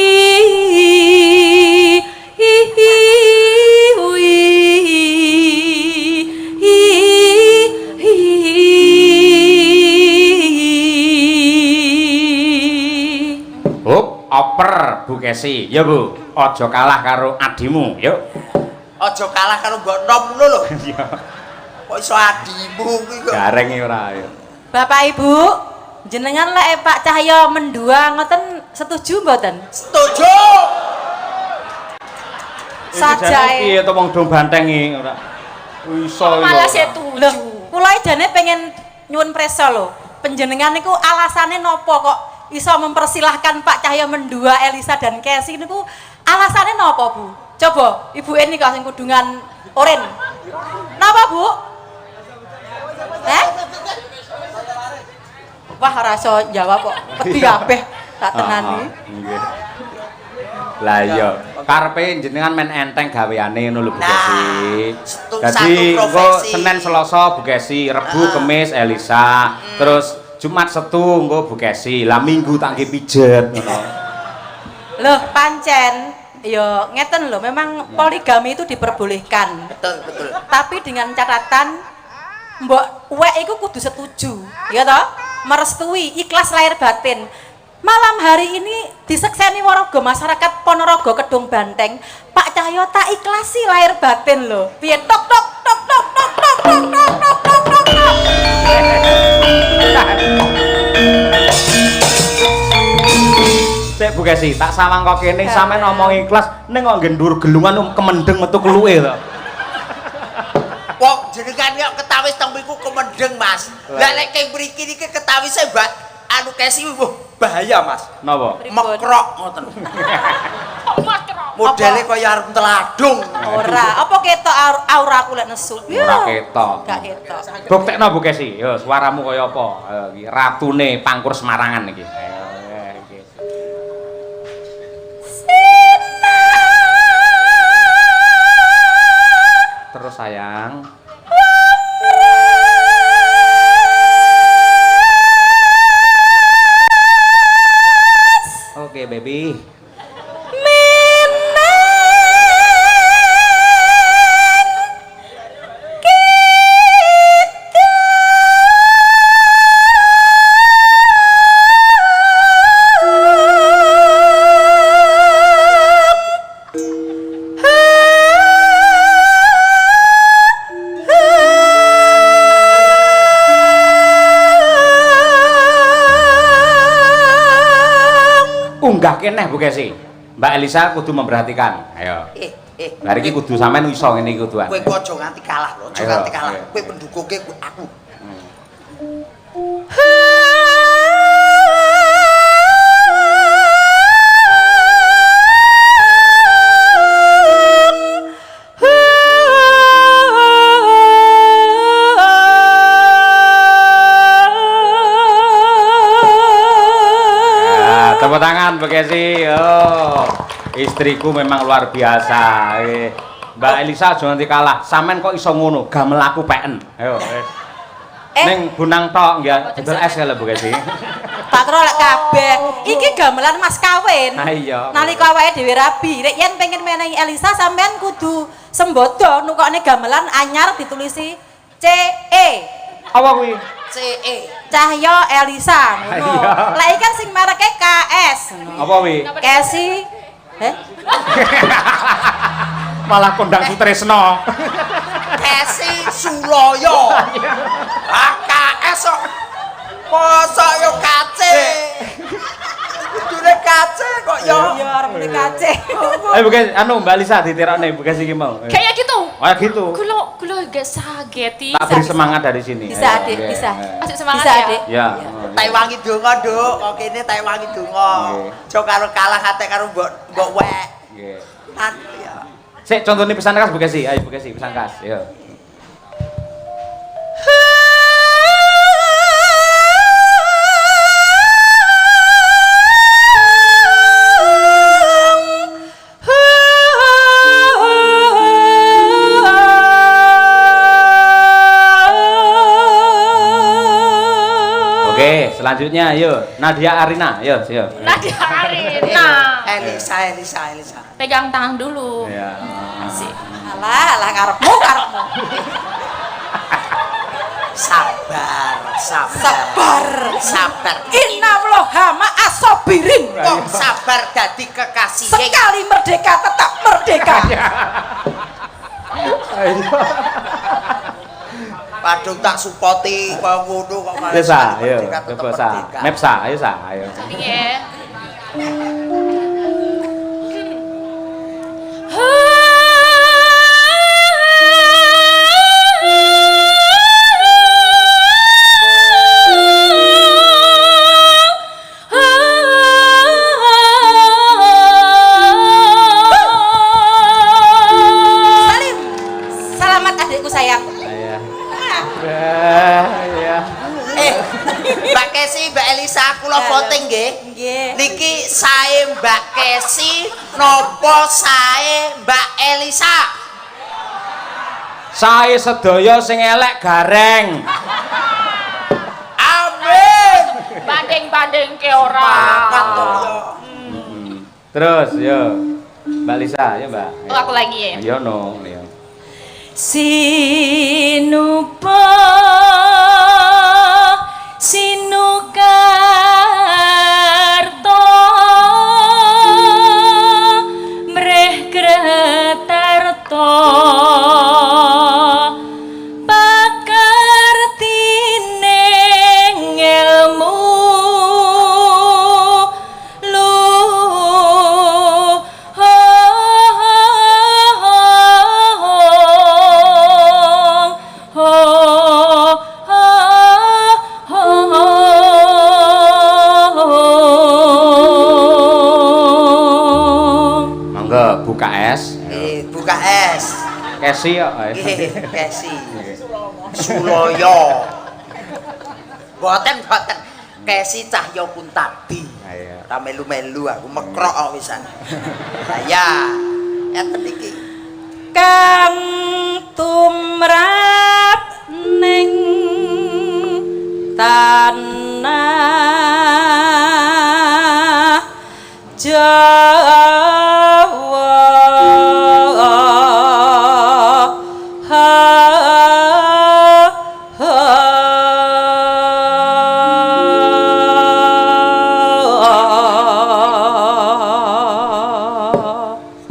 [SPEAKER 1] Hup, oper Bu Kesi. Ya Bu, aja kalah karo adimu, yuk.
[SPEAKER 3] Aja kalah karo mbok nom ngono lho.
[SPEAKER 1] Iya.
[SPEAKER 3] Kok iso adimu kuwi kok.
[SPEAKER 1] Gareng iki ora ya.
[SPEAKER 4] Bapak Ibu, jenengan lek Pak Cahyo mendua ngoten setuju mboten?
[SPEAKER 3] Setuju.
[SPEAKER 4] Sajae.
[SPEAKER 1] Piye to wong do bantengi ora. Iso
[SPEAKER 2] malah
[SPEAKER 1] iki.
[SPEAKER 2] setuju.
[SPEAKER 4] Loh, kula jane pengen nyuwun presa lho. Panjenengan niku alasane napa kok iso mempersilahkan Pak Cahyo mendua Elisa dan Kesi niku alasane napa, Bu? Coba Ibu Eni kok sing kudungan oren. Napa, Bu? Wah, ora iso jawab kok. Wedi kabeh tak tenani.
[SPEAKER 1] Nggih. Lah iya, karepe jenengan men enteng gaweane ngono lho Bu Kesi. Dadi
[SPEAKER 3] satu
[SPEAKER 1] engko
[SPEAKER 3] profesi.
[SPEAKER 1] Senin Selasa Bu Kesi, Rebu Kemis Elisa, terus Jumat Setu engko Bu Kesi, lah Minggu tak nggih pijet ngono.
[SPEAKER 4] Loh, pancen ya ngeten lho, memang poligami itu diperbolehkan.
[SPEAKER 3] Betul, betul.
[SPEAKER 4] Tapi dengan catatan mbok uwek iku kudu setuju, ya toh? Merestui, ikhlas lahir batin. Malam hari ini disekseni warga masyarakat Ponorogo Kedung Banteng, Pak Cahyo tak ikhlasi lahir batin lho. Piye tok tok tok tok tok tok tok tok tok tok tok tok.
[SPEAKER 1] Sik Bu Kesi, tak sawang kok kene sampean ngomong ikhlas ning kok nggen dhuwur gelungan kemendeng metu keluke to.
[SPEAKER 3] Wong jenengan kok ketawis teng mriku kemendeng, Mas. Lah nek keng mriki niki ketawise Mbak anu kesi bahaya, Mas.
[SPEAKER 1] Napa?
[SPEAKER 3] Mekrok ngoten.
[SPEAKER 2] Makrok.
[SPEAKER 3] Modele kaya arep teladung.
[SPEAKER 4] Ora, apa ketok aura aku lek nesu?
[SPEAKER 1] Ora ketok.
[SPEAKER 4] Gak ketok.
[SPEAKER 1] Buktekno Bu Kesi. Yo suaramu kaya apa? Ayo iki ratune Pangkur Semarangan iki. Ayo iki. Terus sayang. Oke, baby. Unggah keneh Bu Kesi. Mbak Elisa kudu memperhatikan. Ayo. Lah iki kudu sampean iso ngene iki kuduan.
[SPEAKER 3] Kowe kok aja nganti kalah lho, aja nganti kalah. Kowe pendukungke aku.
[SPEAKER 1] Tepuk tangan Bu Kesi. Oh, istriku memang luar biasa. Mbak Elisa aja nanti kalah. Sampean kok iso ngono? Gamel aku peken. Ayo. Ning bunang tok nggih. Dodol es lho Bu Kesi.
[SPEAKER 4] Tak kira lek kabeh. Iki gamelan mas kawin.
[SPEAKER 1] Ha iya.
[SPEAKER 4] Nalika awake dhewe rabi, rek yen pengen menehi Elisa sampean kudu sembodo nukokne gamelan anyar ditulisi CE.
[SPEAKER 1] Apa kuwi?
[SPEAKER 3] CE.
[SPEAKER 4] Cahya Elisa ngono.
[SPEAKER 1] Iya.
[SPEAKER 4] Lek iki kan sing mereke KS.
[SPEAKER 1] Apa kuwi?
[SPEAKER 4] Kesi.
[SPEAKER 1] Malah kondang Sutresno.
[SPEAKER 3] Kesi Suloyo. AKS kok. Mosok yo kace. Kudune kace kok yo.
[SPEAKER 4] Iya arep muni kace.
[SPEAKER 1] Ayo Bu Kesi, anu Mbak Elisa diterokne Bu Kesi iki mau.
[SPEAKER 2] Kayak gitu.
[SPEAKER 1] Kayak gitu.
[SPEAKER 2] Kulo gak sageti.
[SPEAKER 1] Tak beri semangat dari sini.
[SPEAKER 4] Bisa,
[SPEAKER 1] Ayo,
[SPEAKER 4] Adik,
[SPEAKER 1] oke.
[SPEAKER 4] bisa.
[SPEAKER 2] Masih semangat
[SPEAKER 4] Bisa,
[SPEAKER 2] ya.
[SPEAKER 4] Adik.
[SPEAKER 1] Ya.
[SPEAKER 3] Tak wangi donga, Nduk. Kok kene tak wangi donga. Aja karo kalah ate karo mbok wek.
[SPEAKER 1] Nggih.
[SPEAKER 3] Kan ya.
[SPEAKER 1] Sik contone pesan khas Bu Kesi. Ayo Bu Kesi pesan khas. Yo. Oke, selanjutnya yuk Nadia Arina, yuk.
[SPEAKER 2] Nadia Arina.
[SPEAKER 3] Elisa.
[SPEAKER 2] Pegang tangan dulu.
[SPEAKER 1] Ya.
[SPEAKER 2] Asik.
[SPEAKER 4] Alah karepmu.
[SPEAKER 3] Sabar.
[SPEAKER 4] Innallaha ma'as-sabirin.
[SPEAKER 3] Wong sabar dadi kekasih.
[SPEAKER 4] Sekali merdeka tetap merdeka.
[SPEAKER 3] Padung tak supporti kok ngono kok malah.
[SPEAKER 1] Desa, ayo.
[SPEAKER 3] Merdeka tetep
[SPEAKER 1] Coba sa.
[SPEAKER 3] merdeka.
[SPEAKER 1] Mepsa, ayo sa, ayo.
[SPEAKER 2] Iya.
[SPEAKER 4] Salim. Selamat adikku sayang.
[SPEAKER 1] Iya. Iya.
[SPEAKER 3] Mbak Kesi, Mbak Elisa, kula voting nggih.
[SPEAKER 4] Nggih.
[SPEAKER 3] Niki sae Mbak Kesi napa sae Mbak Elisa?
[SPEAKER 1] Sae sedaya sing elek gareng.
[SPEAKER 3] Amin.
[SPEAKER 2] Banding-banding ke orang.
[SPEAKER 1] Terus yo. Mbak Lisa, ya Mbak.
[SPEAKER 2] Oh, aku lagi ya.
[SPEAKER 1] Ayo no, yo.
[SPEAKER 2] Sinupa Sinukarto Mreh Kretarto Pakartine ilmu
[SPEAKER 1] Kesi kok.
[SPEAKER 3] Nggih, Kesi. Suloyo. Boten. Kesi Cahya Kuntabi.
[SPEAKER 1] Ayo.
[SPEAKER 3] Ora melu-melu aku mekrok kok wisan. Lah ya, enten iki.
[SPEAKER 4] Kang tumrap ning tanah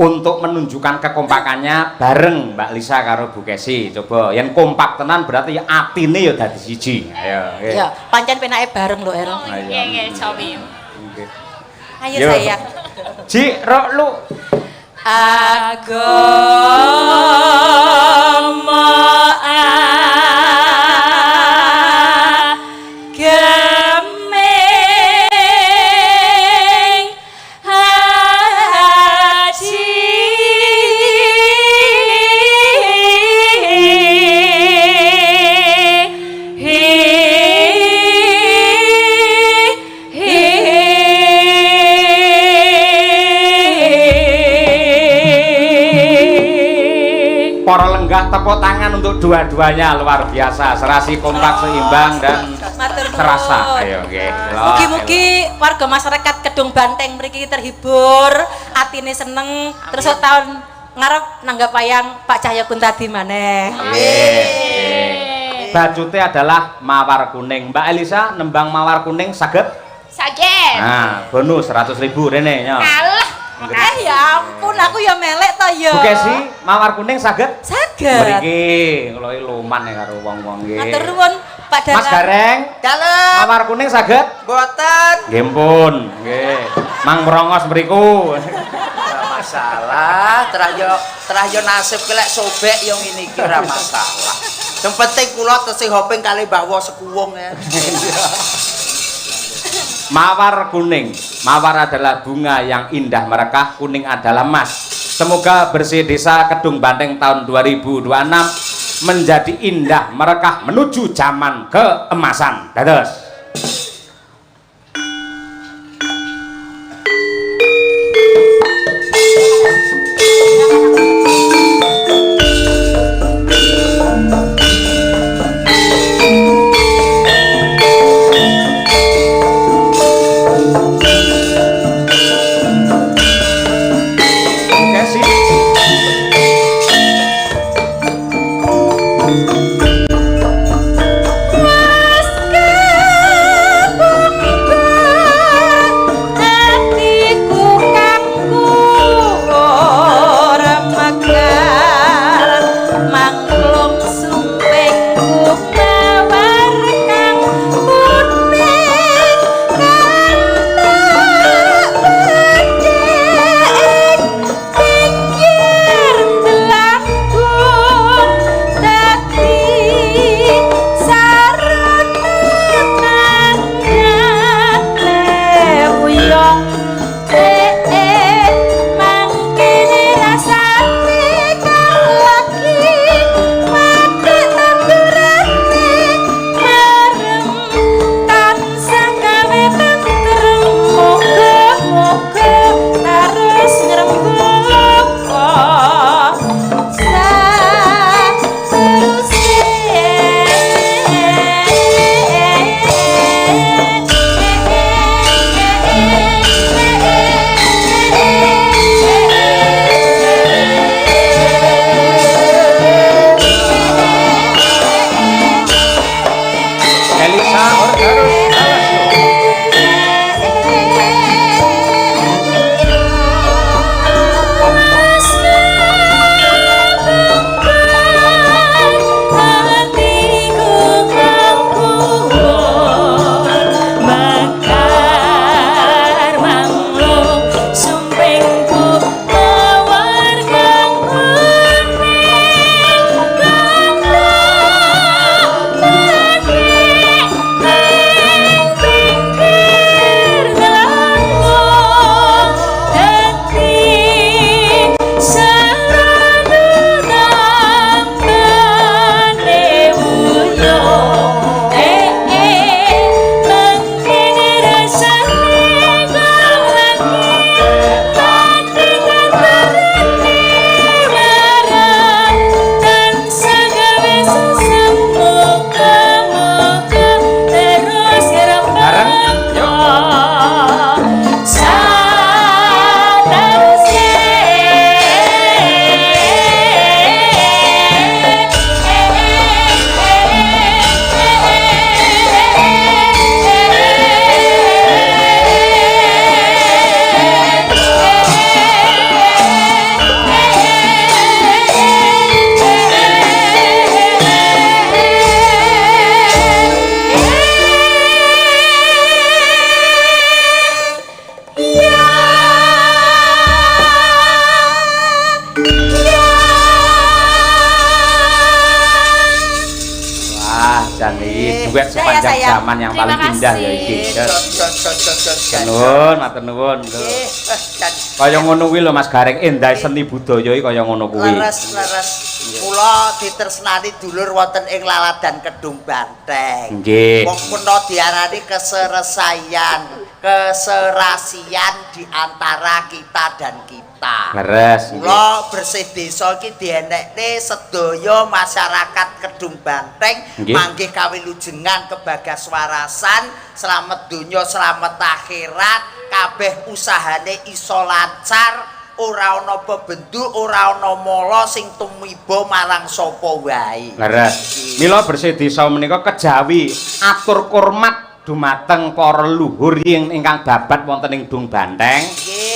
[SPEAKER 1] untuk menunjukkan kekompakannya bareng Mbak Lisa karo Bu Kesi. Coba yang kompak tenan berarti atine ya dadi siji. Ayo. Nggih.
[SPEAKER 4] Ya, pancen penake bareng lho, Er.
[SPEAKER 2] Nggih, Cobi.
[SPEAKER 1] Nggih.
[SPEAKER 4] Ayo
[SPEAKER 1] Yo.
[SPEAKER 4] sayang.
[SPEAKER 1] Ji, rok lu.
[SPEAKER 4] Agama agemeng haji
[SPEAKER 1] Para lenggah tepuk tangan untuk dua-duanya luar biasa, serasi kompak seimbang dan
[SPEAKER 4] Matur nuwun.
[SPEAKER 1] terasa. Ayo nggih.
[SPEAKER 4] Mugi-mugi warga masyarakat Kedung Banteng mriki terhibur, atine seneng, terus tahun ngarep nanggap wayang Pak Cahya Kuntadi maneh.
[SPEAKER 1] Nggih. Bajute adalah mawar kuning. Mbak Elisa nembang mawar kuning saged?
[SPEAKER 2] Saged.
[SPEAKER 1] Nah, bonus 100.000 rene ya.
[SPEAKER 2] Kalah.
[SPEAKER 4] Ya ampun, aku ya melek to ya.
[SPEAKER 1] Bu Kesi, mawar kuning saged?
[SPEAKER 4] Saged.
[SPEAKER 1] Mriki kula iki luman ya karo wong-wong nggih.
[SPEAKER 4] Matur nuwun Pak Dalang.
[SPEAKER 1] Mas Gareng,
[SPEAKER 3] Dalem.
[SPEAKER 1] mawar kuning saged?
[SPEAKER 3] Boten.
[SPEAKER 1] Nggih pun, nggih. Mang merongos mriku.
[SPEAKER 3] Ora masalah, terah yo nasib kelek sobek yo ngene iki ora masalah. Yang penting kula tesih hoping kali Mbah Sekuwung ya.
[SPEAKER 1] Mawar kuning. Mawar adalah bunga yang indah merekah, kuning adalah emas. Semoga bersih desa Kedung Banteng tahun 2026 menjadi indah merekah menuju zaman keemasan. Dados. duet sepanjang
[SPEAKER 4] sayang.
[SPEAKER 1] zaman yang
[SPEAKER 2] Terima
[SPEAKER 1] paling indah ya
[SPEAKER 2] kasih.
[SPEAKER 1] iki.
[SPEAKER 3] Jon.
[SPEAKER 1] Nuwun, matur nuwun.
[SPEAKER 3] Nggih, Jon.
[SPEAKER 1] Kaya ngono kuwi lho Mas Gareng, endah seni budaya iki kaya ngono kuwi.
[SPEAKER 3] Leres. Kula ditresnani dulur wonten ing Laladan Kedung Banteng.
[SPEAKER 1] Nggih.
[SPEAKER 3] Wong kuno diarani keserasian di antara kita dan kita.
[SPEAKER 1] Leres.
[SPEAKER 3] Kula bersih desa iki dienekne sedaya masyarakat Kedung Banteng
[SPEAKER 1] Nggih.
[SPEAKER 3] manggih kawilujengan kebagaswarasan, slamet donya, slamet akhirat, kabeh usahane iso lancar. Ora ana bebendu, ora ana mala sing tumiba marang sapa wae.
[SPEAKER 1] Leres. Mila bersih desa menika kejawi atur kurmat dumateng para leluhur ingkang babat wonten ing Dung Banteng.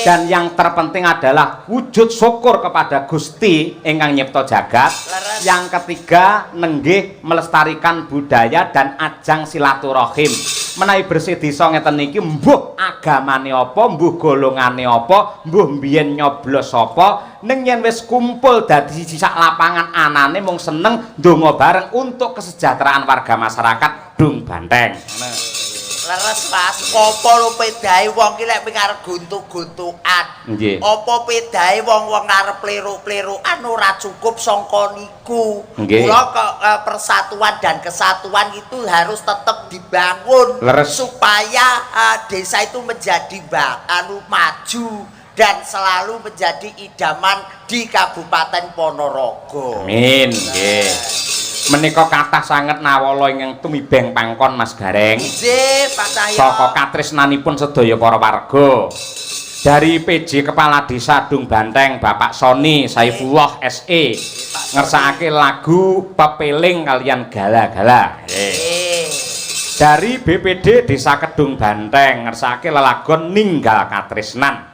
[SPEAKER 1] Dan yang terpenting adalah wujud syukur kepada Gusti ingkang nyipta jagat.
[SPEAKER 3] Leres.
[SPEAKER 1] Yang ketiga nenggih melestarikan budaya dan ajang silaturahim. Menawi bersih desa ngeten iki mbuh agamane apa, mbuh golongane apa, mbuh biyen nyoblos apa, ning yen wis kumpul dadi siji sak lapangan anane mung seneng ndonga bareng untuk kesejahteraan warga masyarakat Dung Banteng.
[SPEAKER 3] Leres Mas, apa lho pedahe wong ki lek arep guntuk-guntukan.
[SPEAKER 1] Nggih.
[SPEAKER 3] Apa pedahe wong-wong arep pleruk-plerukan ora cukup sangka niku.
[SPEAKER 1] Nggih.
[SPEAKER 3] Kula persatuan dan kesatuan itu harus tetap dibangun
[SPEAKER 1] Leres.
[SPEAKER 3] supaya desa itu menjadi maju dan selalu menjadi idaman di Kabupaten Ponorogo.
[SPEAKER 1] Amin. Nggih. Menika kathah sanget nawala ingkang tumibeng pangkon Mas Gareng.
[SPEAKER 3] Nggih, Pak Cahyo.
[SPEAKER 1] Saka katresnanipun sedaya para warga. Dari PJ Kepala Desa Dung Banteng Bapak Soni Saifullah SE ngersakake lagu Pepeling kalian Gala-gala. Dari BPD Desa Kedung Banteng ngersakake lelagon Ninggal Katresnan.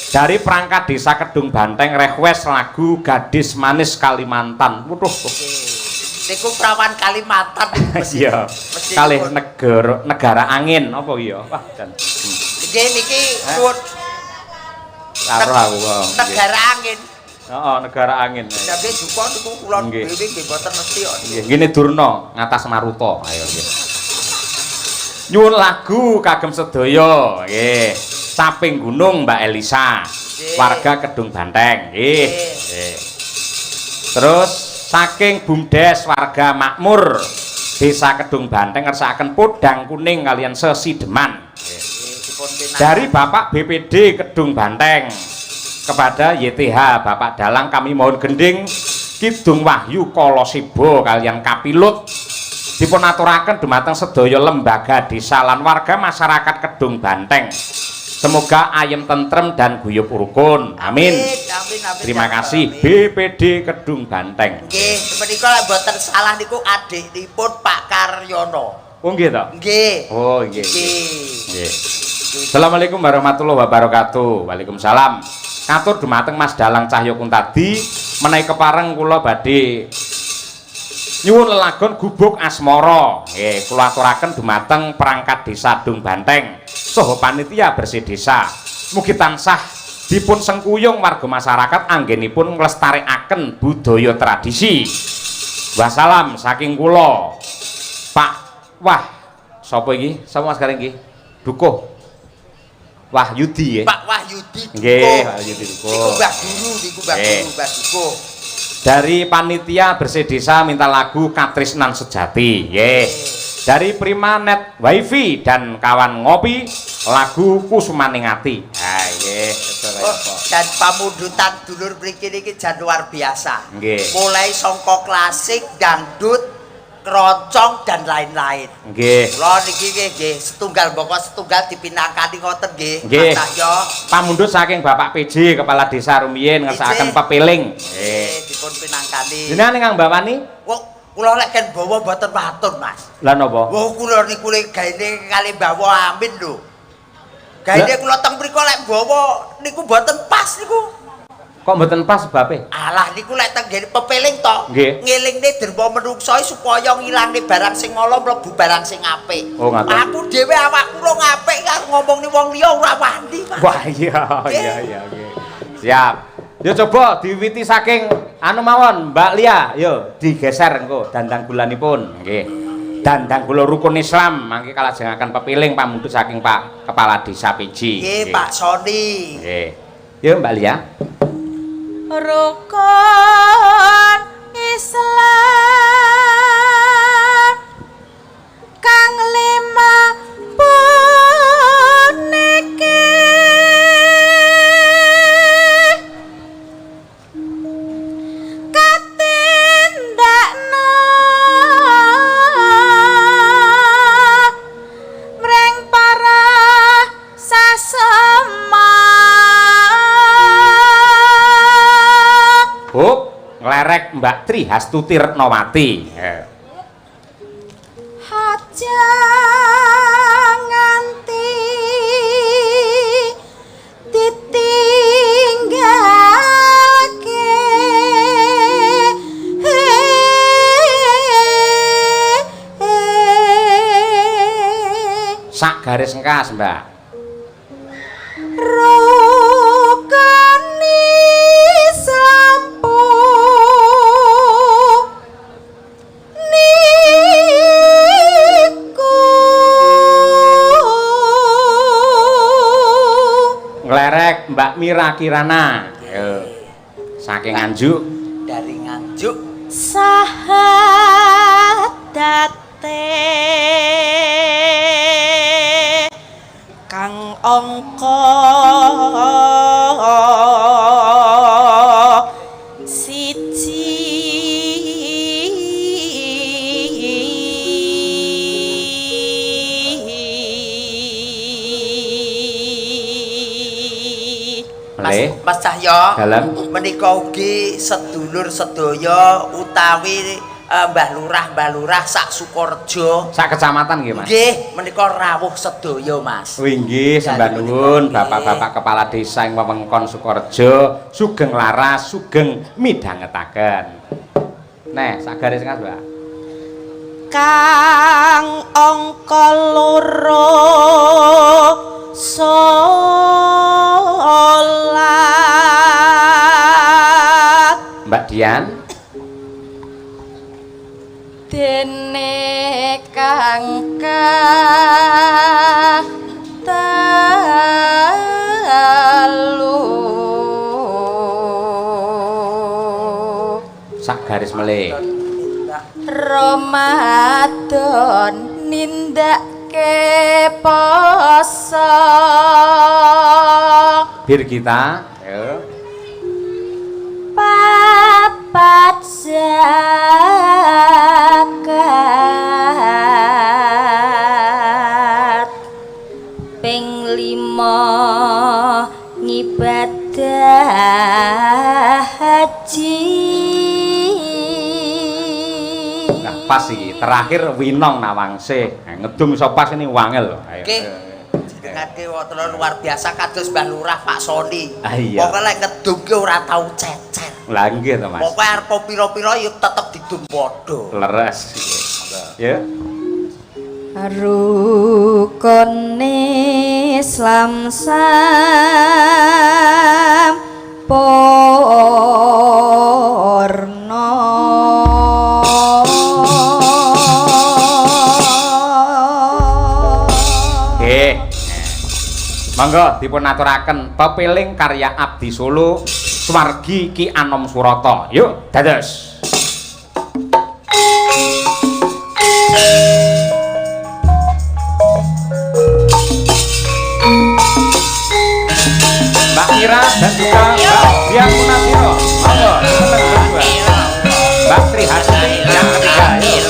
[SPEAKER 1] Dari perangkat Desa Kedung Banteng request lagu Gadis Manis Kalimantan. Waduh.
[SPEAKER 3] Niku prawan Kalimantan niku mesti.
[SPEAKER 1] Iya. Kalih negara angin apa iya? Wah, jan.
[SPEAKER 3] Nggih niki pun
[SPEAKER 1] Karo aku kok.
[SPEAKER 3] negara angin.
[SPEAKER 1] Heeh, negara angin.
[SPEAKER 3] Tapi duka niku kula
[SPEAKER 1] Nggih.
[SPEAKER 3] dhewe nggih boten mesti kok.
[SPEAKER 1] Nggih, ngene Durna ngatas Maruta. Ayo nggih. Nyuwun lagu kagem sedaya, nggih. Saping Gunung Mbak Elisa. Warga Kedung Banteng, nggih. Nggih. Terus saking Bumdes warga makmur Desa Kedung Banteng ngersakaken podang kuning kalian sesideman. Dari Bapak BPD Kedung Banteng kepada YTH Bapak Dalang kami mohon gending Kidung Wahyu Kolosibo kalian Kapilut dipun aturaken dumateng sedaya lembaga desa lan warga masyarakat Kedung Banteng. Semoga ayem tentrem dan guyub rukun. Amin. Terima kasih BPD Kedung Banteng.
[SPEAKER 3] Nggih, menika lek boten salah niku adikipun Pak Karyono.
[SPEAKER 1] Oh nggih to?
[SPEAKER 3] Nggih.
[SPEAKER 1] Oh nggih.
[SPEAKER 3] Nggih.
[SPEAKER 1] Nggih. Assalamualaikum warahmatullahi wabarakatuh. Waalaikumsalam. Katur dumateng Mas Dalang Cahyo Kuntadi menawi kepareng kula badhe nyuwun lelagon Gubuk Asmara. Nggih, kula aturaken dumateng perangkat Desa Dung Banteng saha panitia bersih desa. Mugi tansah dipun sengkuyung warga masyarakat anggenipun nglestarekaken budaya tradisi. Wassalam saking kula. Pak Wah, sapa iki? Sapa Mas Gareng iki? Dukuh. Wahyudi ya.
[SPEAKER 3] Pak Wahyudi.
[SPEAKER 1] Nggih, Pak Wahyudi Dukuh.
[SPEAKER 3] Niku Mbah Guru, niku Mbah Guru, Mbah Dukuh.
[SPEAKER 1] Dari panitia bersih desa minta lagu Katresnan Sejati. Nggih. Dari Primanet Wifi dan kawan ngopi lagu Kusumaning Ati. Ha nggih,
[SPEAKER 3] Dan pamundutan dulur mriki niki jan luar biasa.
[SPEAKER 1] Nggih.
[SPEAKER 3] Mulai songko klasik, dangdut, keroncong dan lain-lain.
[SPEAKER 1] Nggih.
[SPEAKER 3] Kula niki nggih setunggal mboko setunggal dipinangkani ngoten nggih.
[SPEAKER 1] Nggih.
[SPEAKER 3] Mas Cahyo.
[SPEAKER 1] Pamundhut saking Bapak PJ Kepala Desa Rumiyin ngersakaken Pepeling.
[SPEAKER 3] Nggih, dipun pinangkani.
[SPEAKER 1] Jenengan ingkang mbawani?
[SPEAKER 3] Wong kula lek ken bawa mboten matur, Mas.
[SPEAKER 1] Lah napa?
[SPEAKER 3] Wong kula niku lek gaene kali bawa Amin lho. Gaene kula teng mriku lek bawa niku mboten pas niku.
[SPEAKER 1] Kok mboten pas sebabe?
[SPEAKER 3] Alah niku lek teng ngene pepeling to.
[SPEAKER 1] Nggih.
[SPEAKER 3] Ngelingne derma menungso supaya ngilangne barang sing ala mlebu barang sing apik.
[SPEAKER 1] Oh, ngaten.
[SPEAKER 3] Aku dhewe awakku lho ngapik karo ngomongni wong liya ora wani, Mas.
[SPEAKER 1] Wah iya nggih. Siap. Yo coba diwiwiti saking anu mawon Mbak Lia, yo digeser engko dandang gulanipun. Nggih. Dandang kula rukun Islam mangke kalajengaken pepiling pamundhut saking Pak Kepala Desa Piji.
[SPEAKER 3] Nggih, Pak Soni.
[SPEAKER 1] Nggih. Yo Mbak Lia.
[SPEAKER 4] Rukun Islam kang lima puniki katindakna mreng para sasema.
[SPEAKER 1] Oh, nglerek Mbak Tri Hastuti Retnawati.
[SPEAKER 4] Aja nganti ditinggalke
[SPEAKER 1] Sak garis engkas, Mbak.
[SPEAKER 4] rukun Islam niku
[SPEAKER 1] Nglerek Mbak Mira Kirana. Yo. Saking Nganjuk.
[SPEAKER 3] Dari Nganjuk.
[SPEAKER 4] sahadate kang angka siji
[SPEAKER 3] Mas Cahya.
[SPEAKER 1] Dalem.
[SPEAKER 3] Menika ugi sedulur sedaya utawi Mbah Lurah sak Sukorejo.
[SPEAKER 1] Sak kecamatan nggih, Mas.
[SPEAKER 3] Nggih, menika rawuh sedaya, Mas.
[SPEAKER 1] Nggih, sembah nuwun Bapak-bapak kepala desa ing wewengkon Sukorejo, sugeng laras, sugeng midhangetaken. Neh, sak garis engkas, Mbak.
[SPEAKER 4] kang angka loro salat
[SPEAKER 1] Mbak Dian.
[SPEAKER 4] dene kang telu
[SPEAKER 1] Sak garis melih.
[SPEAKER 4] Ramadan nindake poso
[SPEAKER 1] Bir kita. Yo.
[SPEAKER 4] papat zakat ping 5 ngibadah haji.
[SPEAKER 1] Nah, pas iki terakhir Winong Nawangse. Ngedum iso pas ini wangel. Ayo.
[SPEAKER 3] Nggih. Jenengake wonten luar biasa kados Mbah Lurah Pak Soni.
[SPEAKER 1] Ah, iya.
[SPEAKER 3] Pokoke lek ngedum ki ora tau cecer.
[SPEAKER 1] Lah nggih to, Mas.
[SPEAKER 3] Pokoke arep pira-pira ya tetep didum padha.
[SPEAKER 1] Leres. Ya.
[SPEAKER 4] Rukun Islam sampurna.
[SPEAKER 1] Nggih. Monggo dipun aturaken pepiling karya Abdi Solo Swargi Ki Anom Surata. Yuk, dados. Mbak Mira dan juga Mbak Dian Munasiro. Monggo, silakan berdua. Mbak Tri Hastuti yang ketiga. Yuk.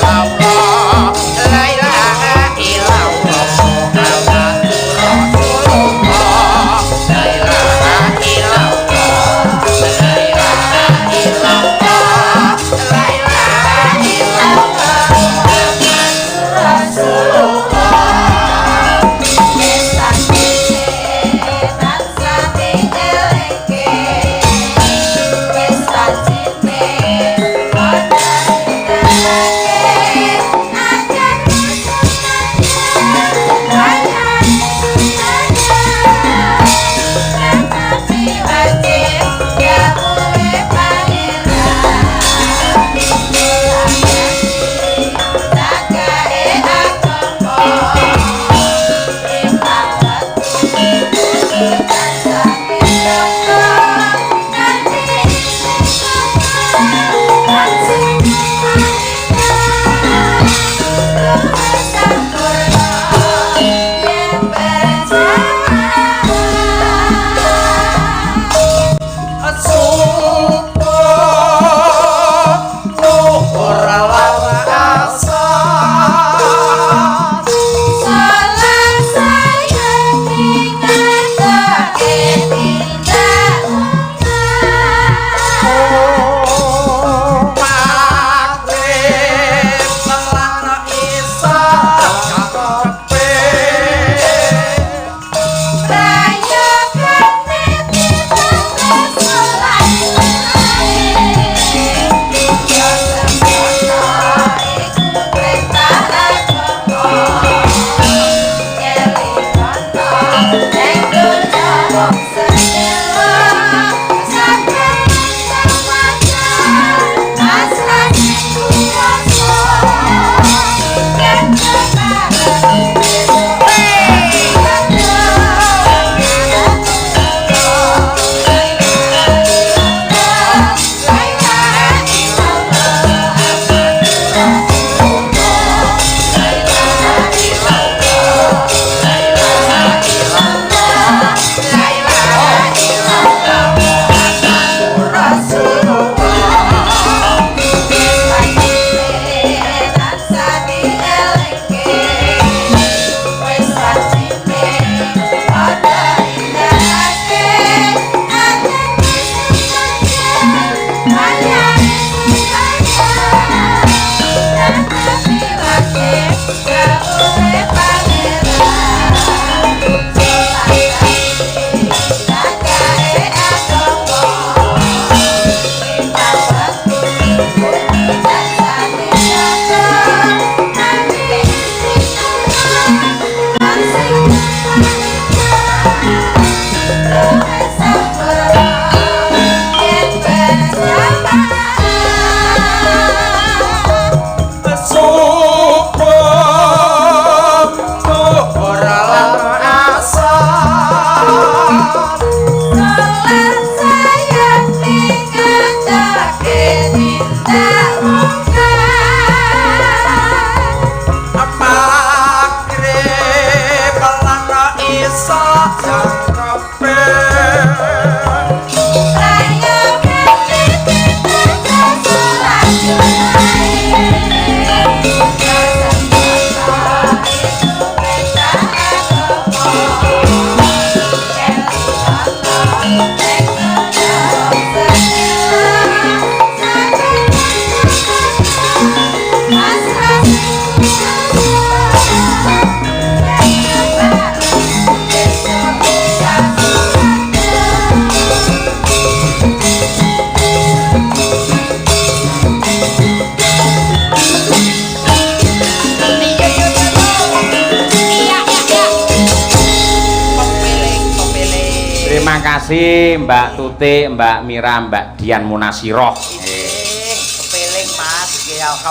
[SPEAKER 1] kasih Mbak Tuti, Mbak Mira, Mbak Dian Munasiroh.
[SPEAKER 3] Kepeling Mas,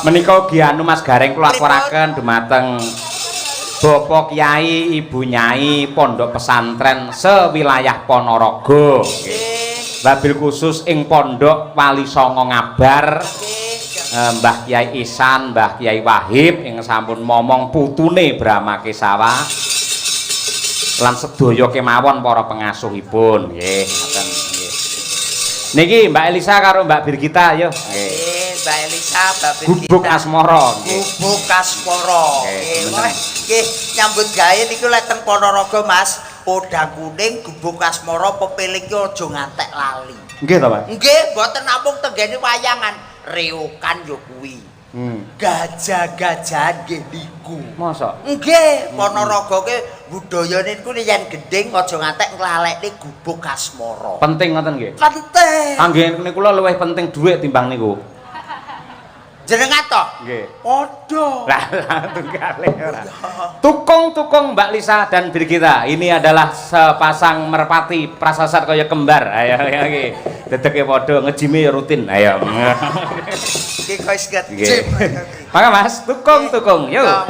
[SPEAKER 1] menika ugi anu Mas Gareng kula aturaken dumateng Bapak Kyai, Ibu Nyai Pondok Pesantren sewilayah Ponorogo. Wabil khusus ing Pondok Wali Songo Ngabar. Mbah Kyai Ihsan, Mbah Kyai Wahib ing sampun momong putune Brahma Kesawa. Lan sedaya kemawon para pengasuhipun nggih ngoten nggih. Niki Mbak Elisa karo Mbak Birgita ya.
[SPEAKER 3] Nggih, Mbak Elisa, Mbak Birgita.
[SPEAKER 1] Gubuk Asmara nggih.
[SPEAKER 3] Gubuk Asmara. Nggih, nyambut gawe niku lek teng Ponorogo Mas, podang kuning Gubuk Asmara pepiling ki aja ngantek lali.
[SPEAKER 1] Nggih to, Pak?
[SPEAKER 3] Nggih, mboten namung tenggene wayangan, reokan yo kuwi. Gajah-gajahan nggih niku.
[SPEAKER 1] Masa?
[SPEAKER 3] Nggih, Ponorogo ki budayane niku yen gending aja ngantek nglalekne Gubuk Asmara.
[SPEAKER 1] Penting ngoten nggih.
[SPEAKER 3] Penting.
[SPEAKER 1] Anggen kula luwih penting dhuwit timbang niku.
[SPEAKER 3] Jenengan to?
[SPEAKER 1] Nggih.
[SPEAKER 3] Padha.
[SPEAKER 1] Lah tunggale ora. Tukung-tukung Mbak Lisa dan Birgita. Ini adalah sepasang merpati prasasat kaya kembar. Ayo nggih. Dedeke padha ngejime rutin. Ayo.
[SPEAKER 3] Iki kok wis ngejim.
[SPEAKER 1] Maka Mas, tukung-tukung. Yuk.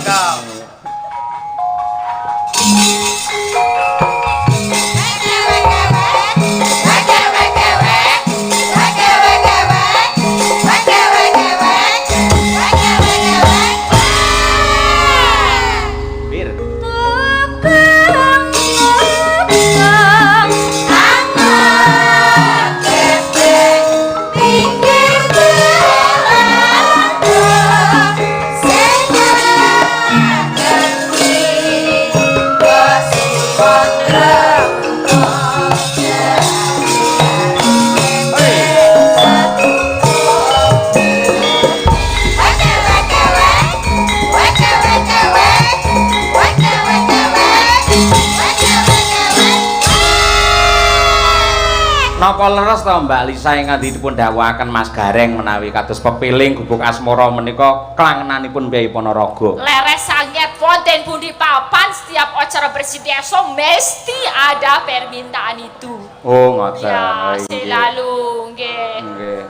[SPEAKER 1] Napa leres to Mbak Lisa ingkang dipun dawuhaken Mas Gareng menawi kados pepiling Gubuk Asmara menika klangenanipun Mbah Ponorogo.
[SPEAKER 2] Leres sanget wonten pundi papan setiap acara bersidesa mesti ada permintaan itu.
[SPEAKER 1] Oh, ngoten.
[SPEAKER 2] Ya, selalu nggih.
[SPEAKER 1] Nggih.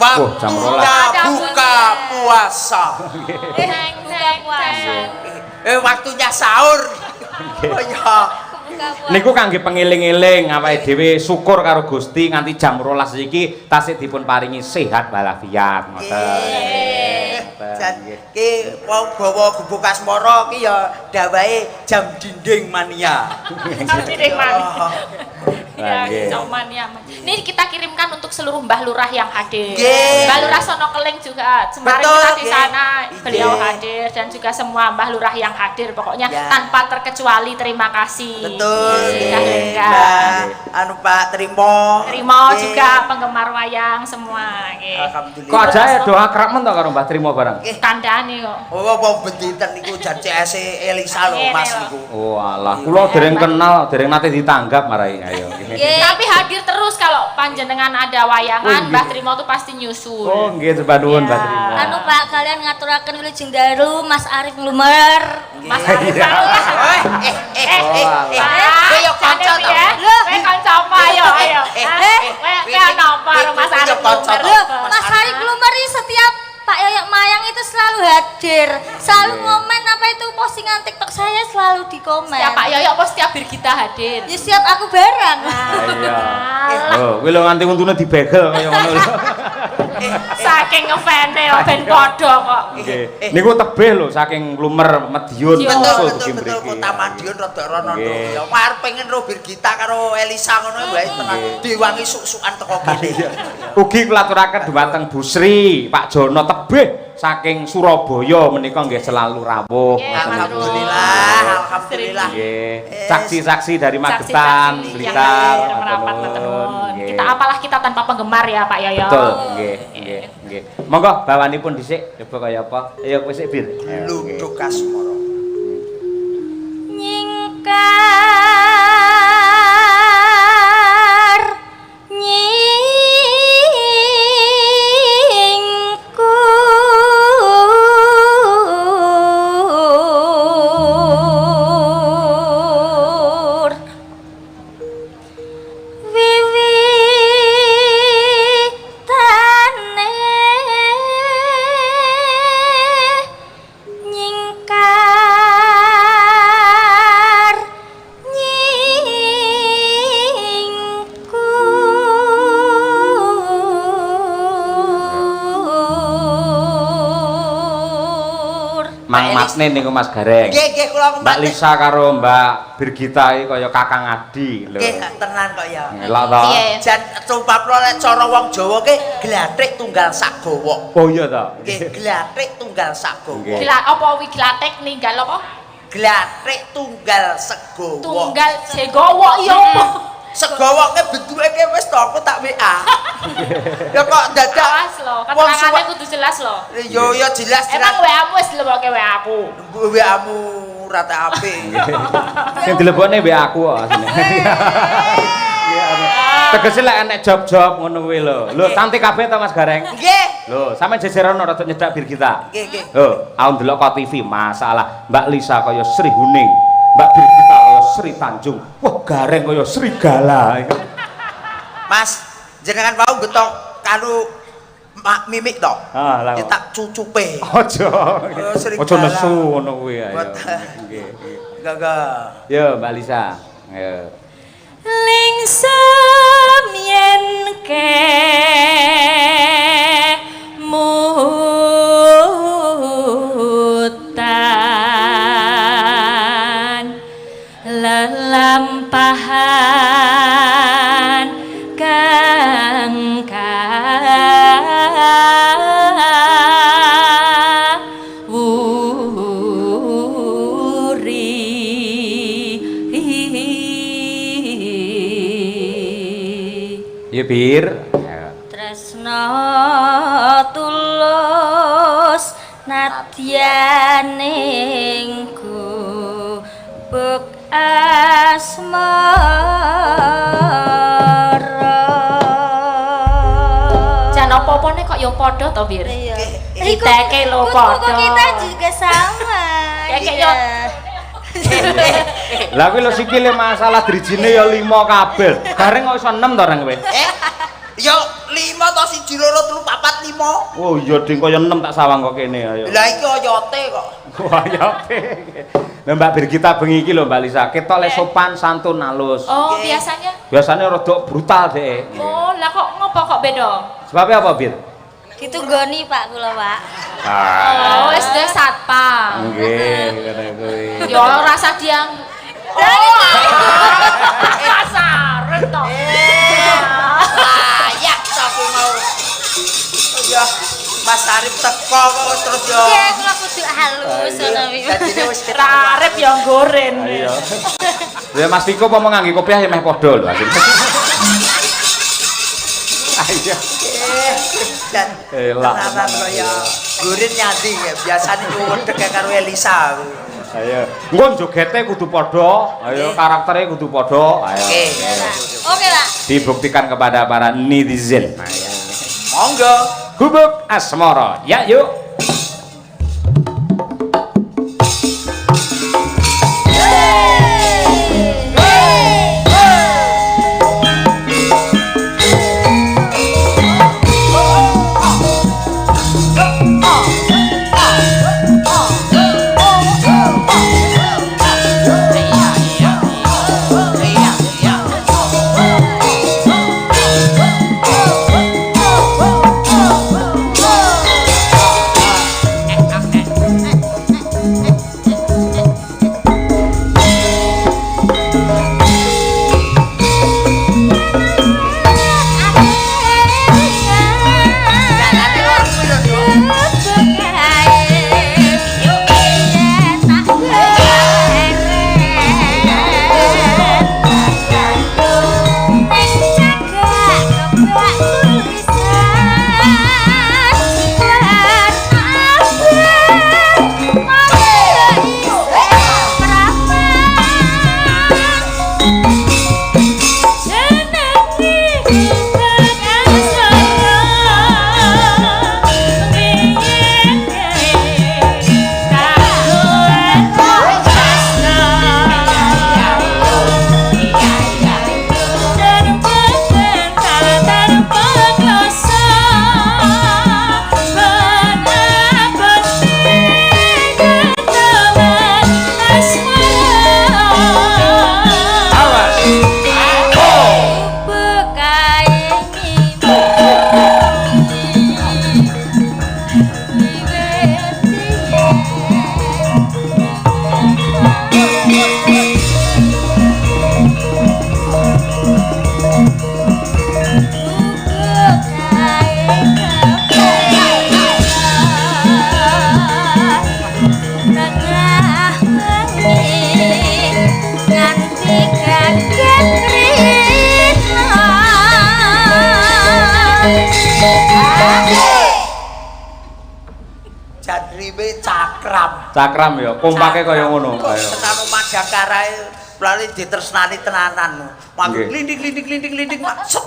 [SPEAKER 3] Waktunya buka puasa.
[SPEAKER 2] Buka puasa.
[SPEAKER 3] Waktunya sahur. Oh ya.
[SPEAKER 1] Niku kangge pengiling-iling awake dhewe syukur karo Gusti nganti jam 12 iki tasih dipun paringi sehat walafiat ngoten.
[SPEAKER 3] Ki wong bawa Gubuk Asmara ki ya dawahe jam dinding mania.
[SPEAKER 2] Jam dinding mania. Ya, mania. Ini kita kirimkan untuk seluruh Mbah Lurah yang hadir. Mbah Lurah Sono Keling juga kemarin kita di sana beliau hadir dan juga semua Mbah Lurah yang hadir pokoknya tanpa terkecuali terima kasih.
[SPEAKER 3] Betul. Anu Pak Trimo
[SPEAKER 2] juga penggemar wayang semua nggih.
[SPEAKER 3] Alhamdulillah.
[SPEAKER 1] Kok aja doa kerap men to karo Mbah Trimo bareng.
[SPEAKER 2] Kandhane kok.
[SPEAKER 3] Oh, wong bediten niku jan CS Elisa lho Mas niku.
[SPEAKER 1] Oh alah, kula dereng kenal, dereng nate ditanggap marai ayo.
[SPEAKER 2] Tapi hadir terus kalau panjenengan ada wayangan,
[SPEAKER 1] Oh,
[SPEAKER 2] Mbah Trimo tuh pasti nyusul.
[SPEAKER 1] Oh, nggih sembah nuwun
[SPEAKER 2] Iya.
[SPEAKER 1] Mbak Trimo.
[SPEAKER 5] Anu Pak, kalian ngaturaken wilujeng dalu Mas Arif Nglumer.
[SPEAKER 2] Mas Arif
[SPEAKER 3] Kowe yo kanca to.
[SPEAKER 2] Kowe kanca apa ayo ayo. Kowe ana apa karo Mas Arif Nglumer?
[SPEAKER 5] Loh, Mas Arif Nglumer ini setiap Pak Yoyok Mayang itu selalu hadir, selalu ngomen apa itu postingan TikTok saya selalu dikomen.
[SPEAKER 2] Setiap Pak Yoyok apa setiap Birgita hadir?
[SPEAKER 5] Ya siap aku bareng.
[SPEAKER 1] Iya. Oh, kuwi lho nganti untune dibegel kaya ngono lho.
[SPEAKER 2] Saking ngefane ben padha kok.
[SPEAKER 1] Nggih. Niku tebih lho saking Lumer Madiun
[SPEAKER 3] Betul Kota Madiun rada rono to. Ya arep pengen ro Birgita karo Elisa ngono wae tenan. Diwangi suk-sukan teko kene.
[SPEAKER 1] Ugi kula aturaken dhumateng Bu Sri, Pak Jono tebih saking Surabaya menika nggih selalu rawuh.
[SPEAKER 3] Alhamdulillah.
[SPEAKER 1] Nggih. Saksi-saksi dari Magetan, Blitar,
[SPEAKER 2] merapat matenun.
[SPEAKER 1] Nggih.
[SPEAKER 2] Kita apalah kita tanpa penggemar ya Pak Yoyo.
[SPEAKER 1] Betul, nggih. Monggo bawanipun dhisik coba kaya apa? Ayo kowe sik Bir.
[SPEAKER 3] Lunduk Kasmara.
[SPEAKER 5] Nyingkar nyingkur wiwitane nyingkar nyingkur
[SPEAKER 1] Mang Matne niku Mas Gareng.
[SPEAKER 3] Nggih kula
[SPEAKER 1] Mbak Lisa karo Mbak Birgita iki kaya kakang adi lho.
[SPEAKER 3] Nggih tenan kok ya.
[SPEAKER 1] Ngelak to.
[SPEAKER 3] Jan sumpapno lek cara wong Jawa ki glathik tunggal sak gawa.
[SPEAKER 1] Oh iya to.
[SPEAKER 3] Nggih glathik tunggal sak gawa.
[SPEAKER 1] Nggih.
[SPEAKER 2] Gila apa wi glatek ninggal apa?
[SPEAKER 3] Glathik tunggal segawa.
[SPEAKER 2] Tunggal segowo iya apa?
[SPEAKER 3] Segawa ke bentuke ki wis to aku tak WA. Ya kok dadak
[SPEAKER 2] Jelas loh, keterangannya kudu jelas loh.
[SPEAKER 3] Yo jelas
[SPEAKER 2] Emang WA-mu wis dilebokke WA-ku.
[SPEAKER 3] WA-mu rata apik.
[SPEAKER 1] Sing dilebokne mbek aku kok asline. Tegese lek enek job-job ngono kuwi lho. Lho cantik kabeh to Mas Gareng.
[SPEAKER 3] Nggih.
[SPEAKER 1] Lho, sampean jejerono rada nyedak Birgita.
[SPEAKER 3] Nggih.
[SPEAKER 1] Lho, aku ndelok kok TV masalah Mbak Lisa kaya Sri Huning, Mbak Birgita kaya Sri Tanjung. Wah, Gareng kaya Serigala.
[SPEAKER 3] Mas, jenengan mau betok karo mimik to.
[SPEAKER 1] Ah, lah.
[SPEAKER 3] Ya tak cucupe.
[SPEAKER 1] Aja.
[SPEAKER 3] Serigala.
[SPEAKER 1] Aja nesu ngono kuwi ayo. Nggih.
[SPEAKER 3] Gaga.
[SPEAKER 1] Yo, Mbak Lisa. Ayo.
[SPEAKER 5] lingsem yen kemutan lelampahan kang
[SPEAKER 1] Ya Bir.
[SPEAKER 5] tresno tulus nadyaning gubuk asmara.
[SPEAKER 2] Jan apa-apane kok ya padha to, Bir?
[SPEAKER 5] Iya.
[SPEAKER 2] Diteke lho
[SPEAKER 5] Buku
[SPEAKER 2] padha.
[SPEAKER 5] kita juga sama.
[SPEAKER 2] Kayak
[SPEAKER 5] Iya.
[SPEAKER 1] Lah kuwi lho sikile masalah drijine ya 5 kabel. Gareng kok iso 6 to reng kowe?
[SPEAKER 3] Yo 5 to 1 2 3 4 5.
[SPEAKER 1] Oh iya ding kaya 6 tak sawang kok kene ayo.
[SPEAKER 3] Lah iki oyote kok.
[SPEAKER 1] Wah ya. Lah Mbak Birgita bengi iki lho Mbak Lisa, ketok le sopan santun halus.
[SPEAKER 2] Oh, biasanya.
[SPEAKER 1] Biasanya rada brutal dhek.
[SPEAKER 2] Oh, lah kok ngopo kok beda?
[SPEAKER 1] Sebabnya apa, Bir?
[SPEAKER 5] Gitu goni Pak kula, Pak.
[SPEAKER 2] Oh, wis duwe satpam.
[SPEAKER 1] Nggih, ngene kuwi.
[SPEAKER 2] Ya rasa diang. Kasar to.
[SPEAKER 3] Layak to aku mau. Oh ya, Mas Arif teko kok terus yo.
[SPEAKER 5] Iya, kula kudu halus ngono wi.
[SPEAKER 3] Dadine wis
[SPEAKER 2] Arep ya goren.
[SPEAKER 1] Ayo. Ya Mas Tiko apa mau ngangge kopiah ya meh padha lho asine. Ayo.
[SPEAKER 3] Dan
[SPEAKER 1] Elak.
[SPEAKER 3] tenanan kaya gurin nyandi ya biasane ku wedhek karo Elisa aku.
[SPEAKER 1] Ayo. Engko jogete kudu padha. Ayo karaktere kudu padha. Ayo.
[SPEAKER 3] Oke.
[SPEAKER 5] Oke, Pak.
[SPEAKER 1] dibuktikan kepada para netizen.
[SPEAKER 3] Monggo.
[SPEAKER 1] Gubuk asmara. Ya, yuk.
[SPEAKER 3] Jadriwe cakram.
[SPEAKER 1] Cakram ya, kompake kaya ngono. Ayo.
[SPEAKER 3] Tenan Madangkarae lali ditresnani tenanan. Mangke
[SPEAKER 1] Nggih.
[SPEAKER 3] klindik-klindik set.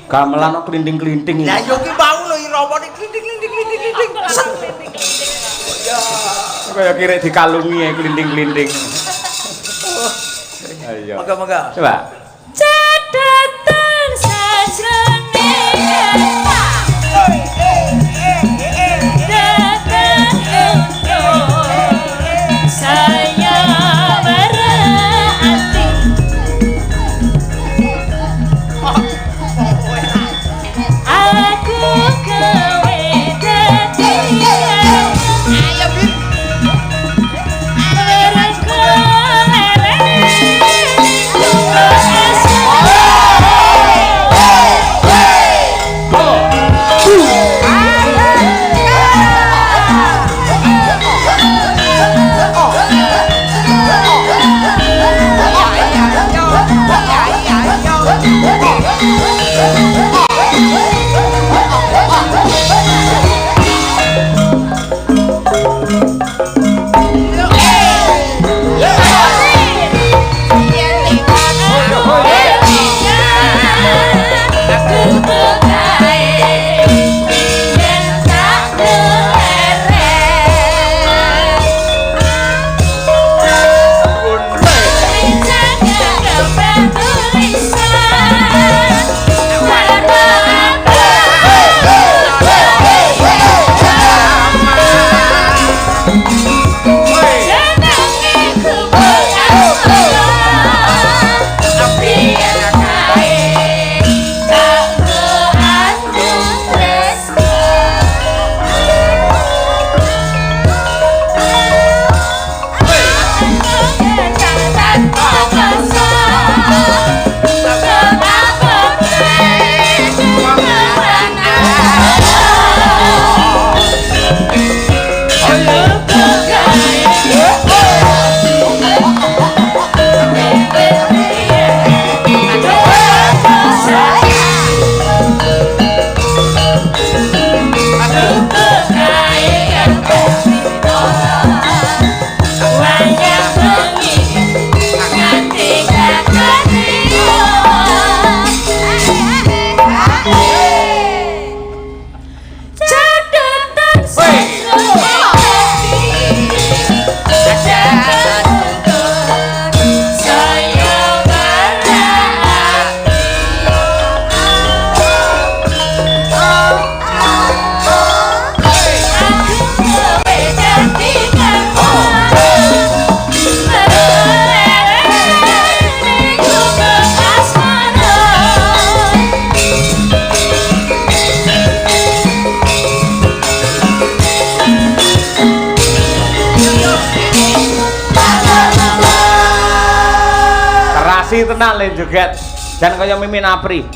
[SPEAKER 1] Gamelan kok klinting-klinting.
[SPEAKER 3] Lah yo ki mau lho iramane klindik-klindik set.
[SPEAKER 1] Kaya kira dikalungi ya klinting-klinting. Ayo.
[SPEAKER 3] Moga-moga.
[SPEAKER 1] Coba.
[SPEAKER 2] Catatan sajrone saya berarti aku gawe dadi ayo bin berko lere
[SPEAKER 1] Asih tenan le joget. Dan kaya Mimin Apri.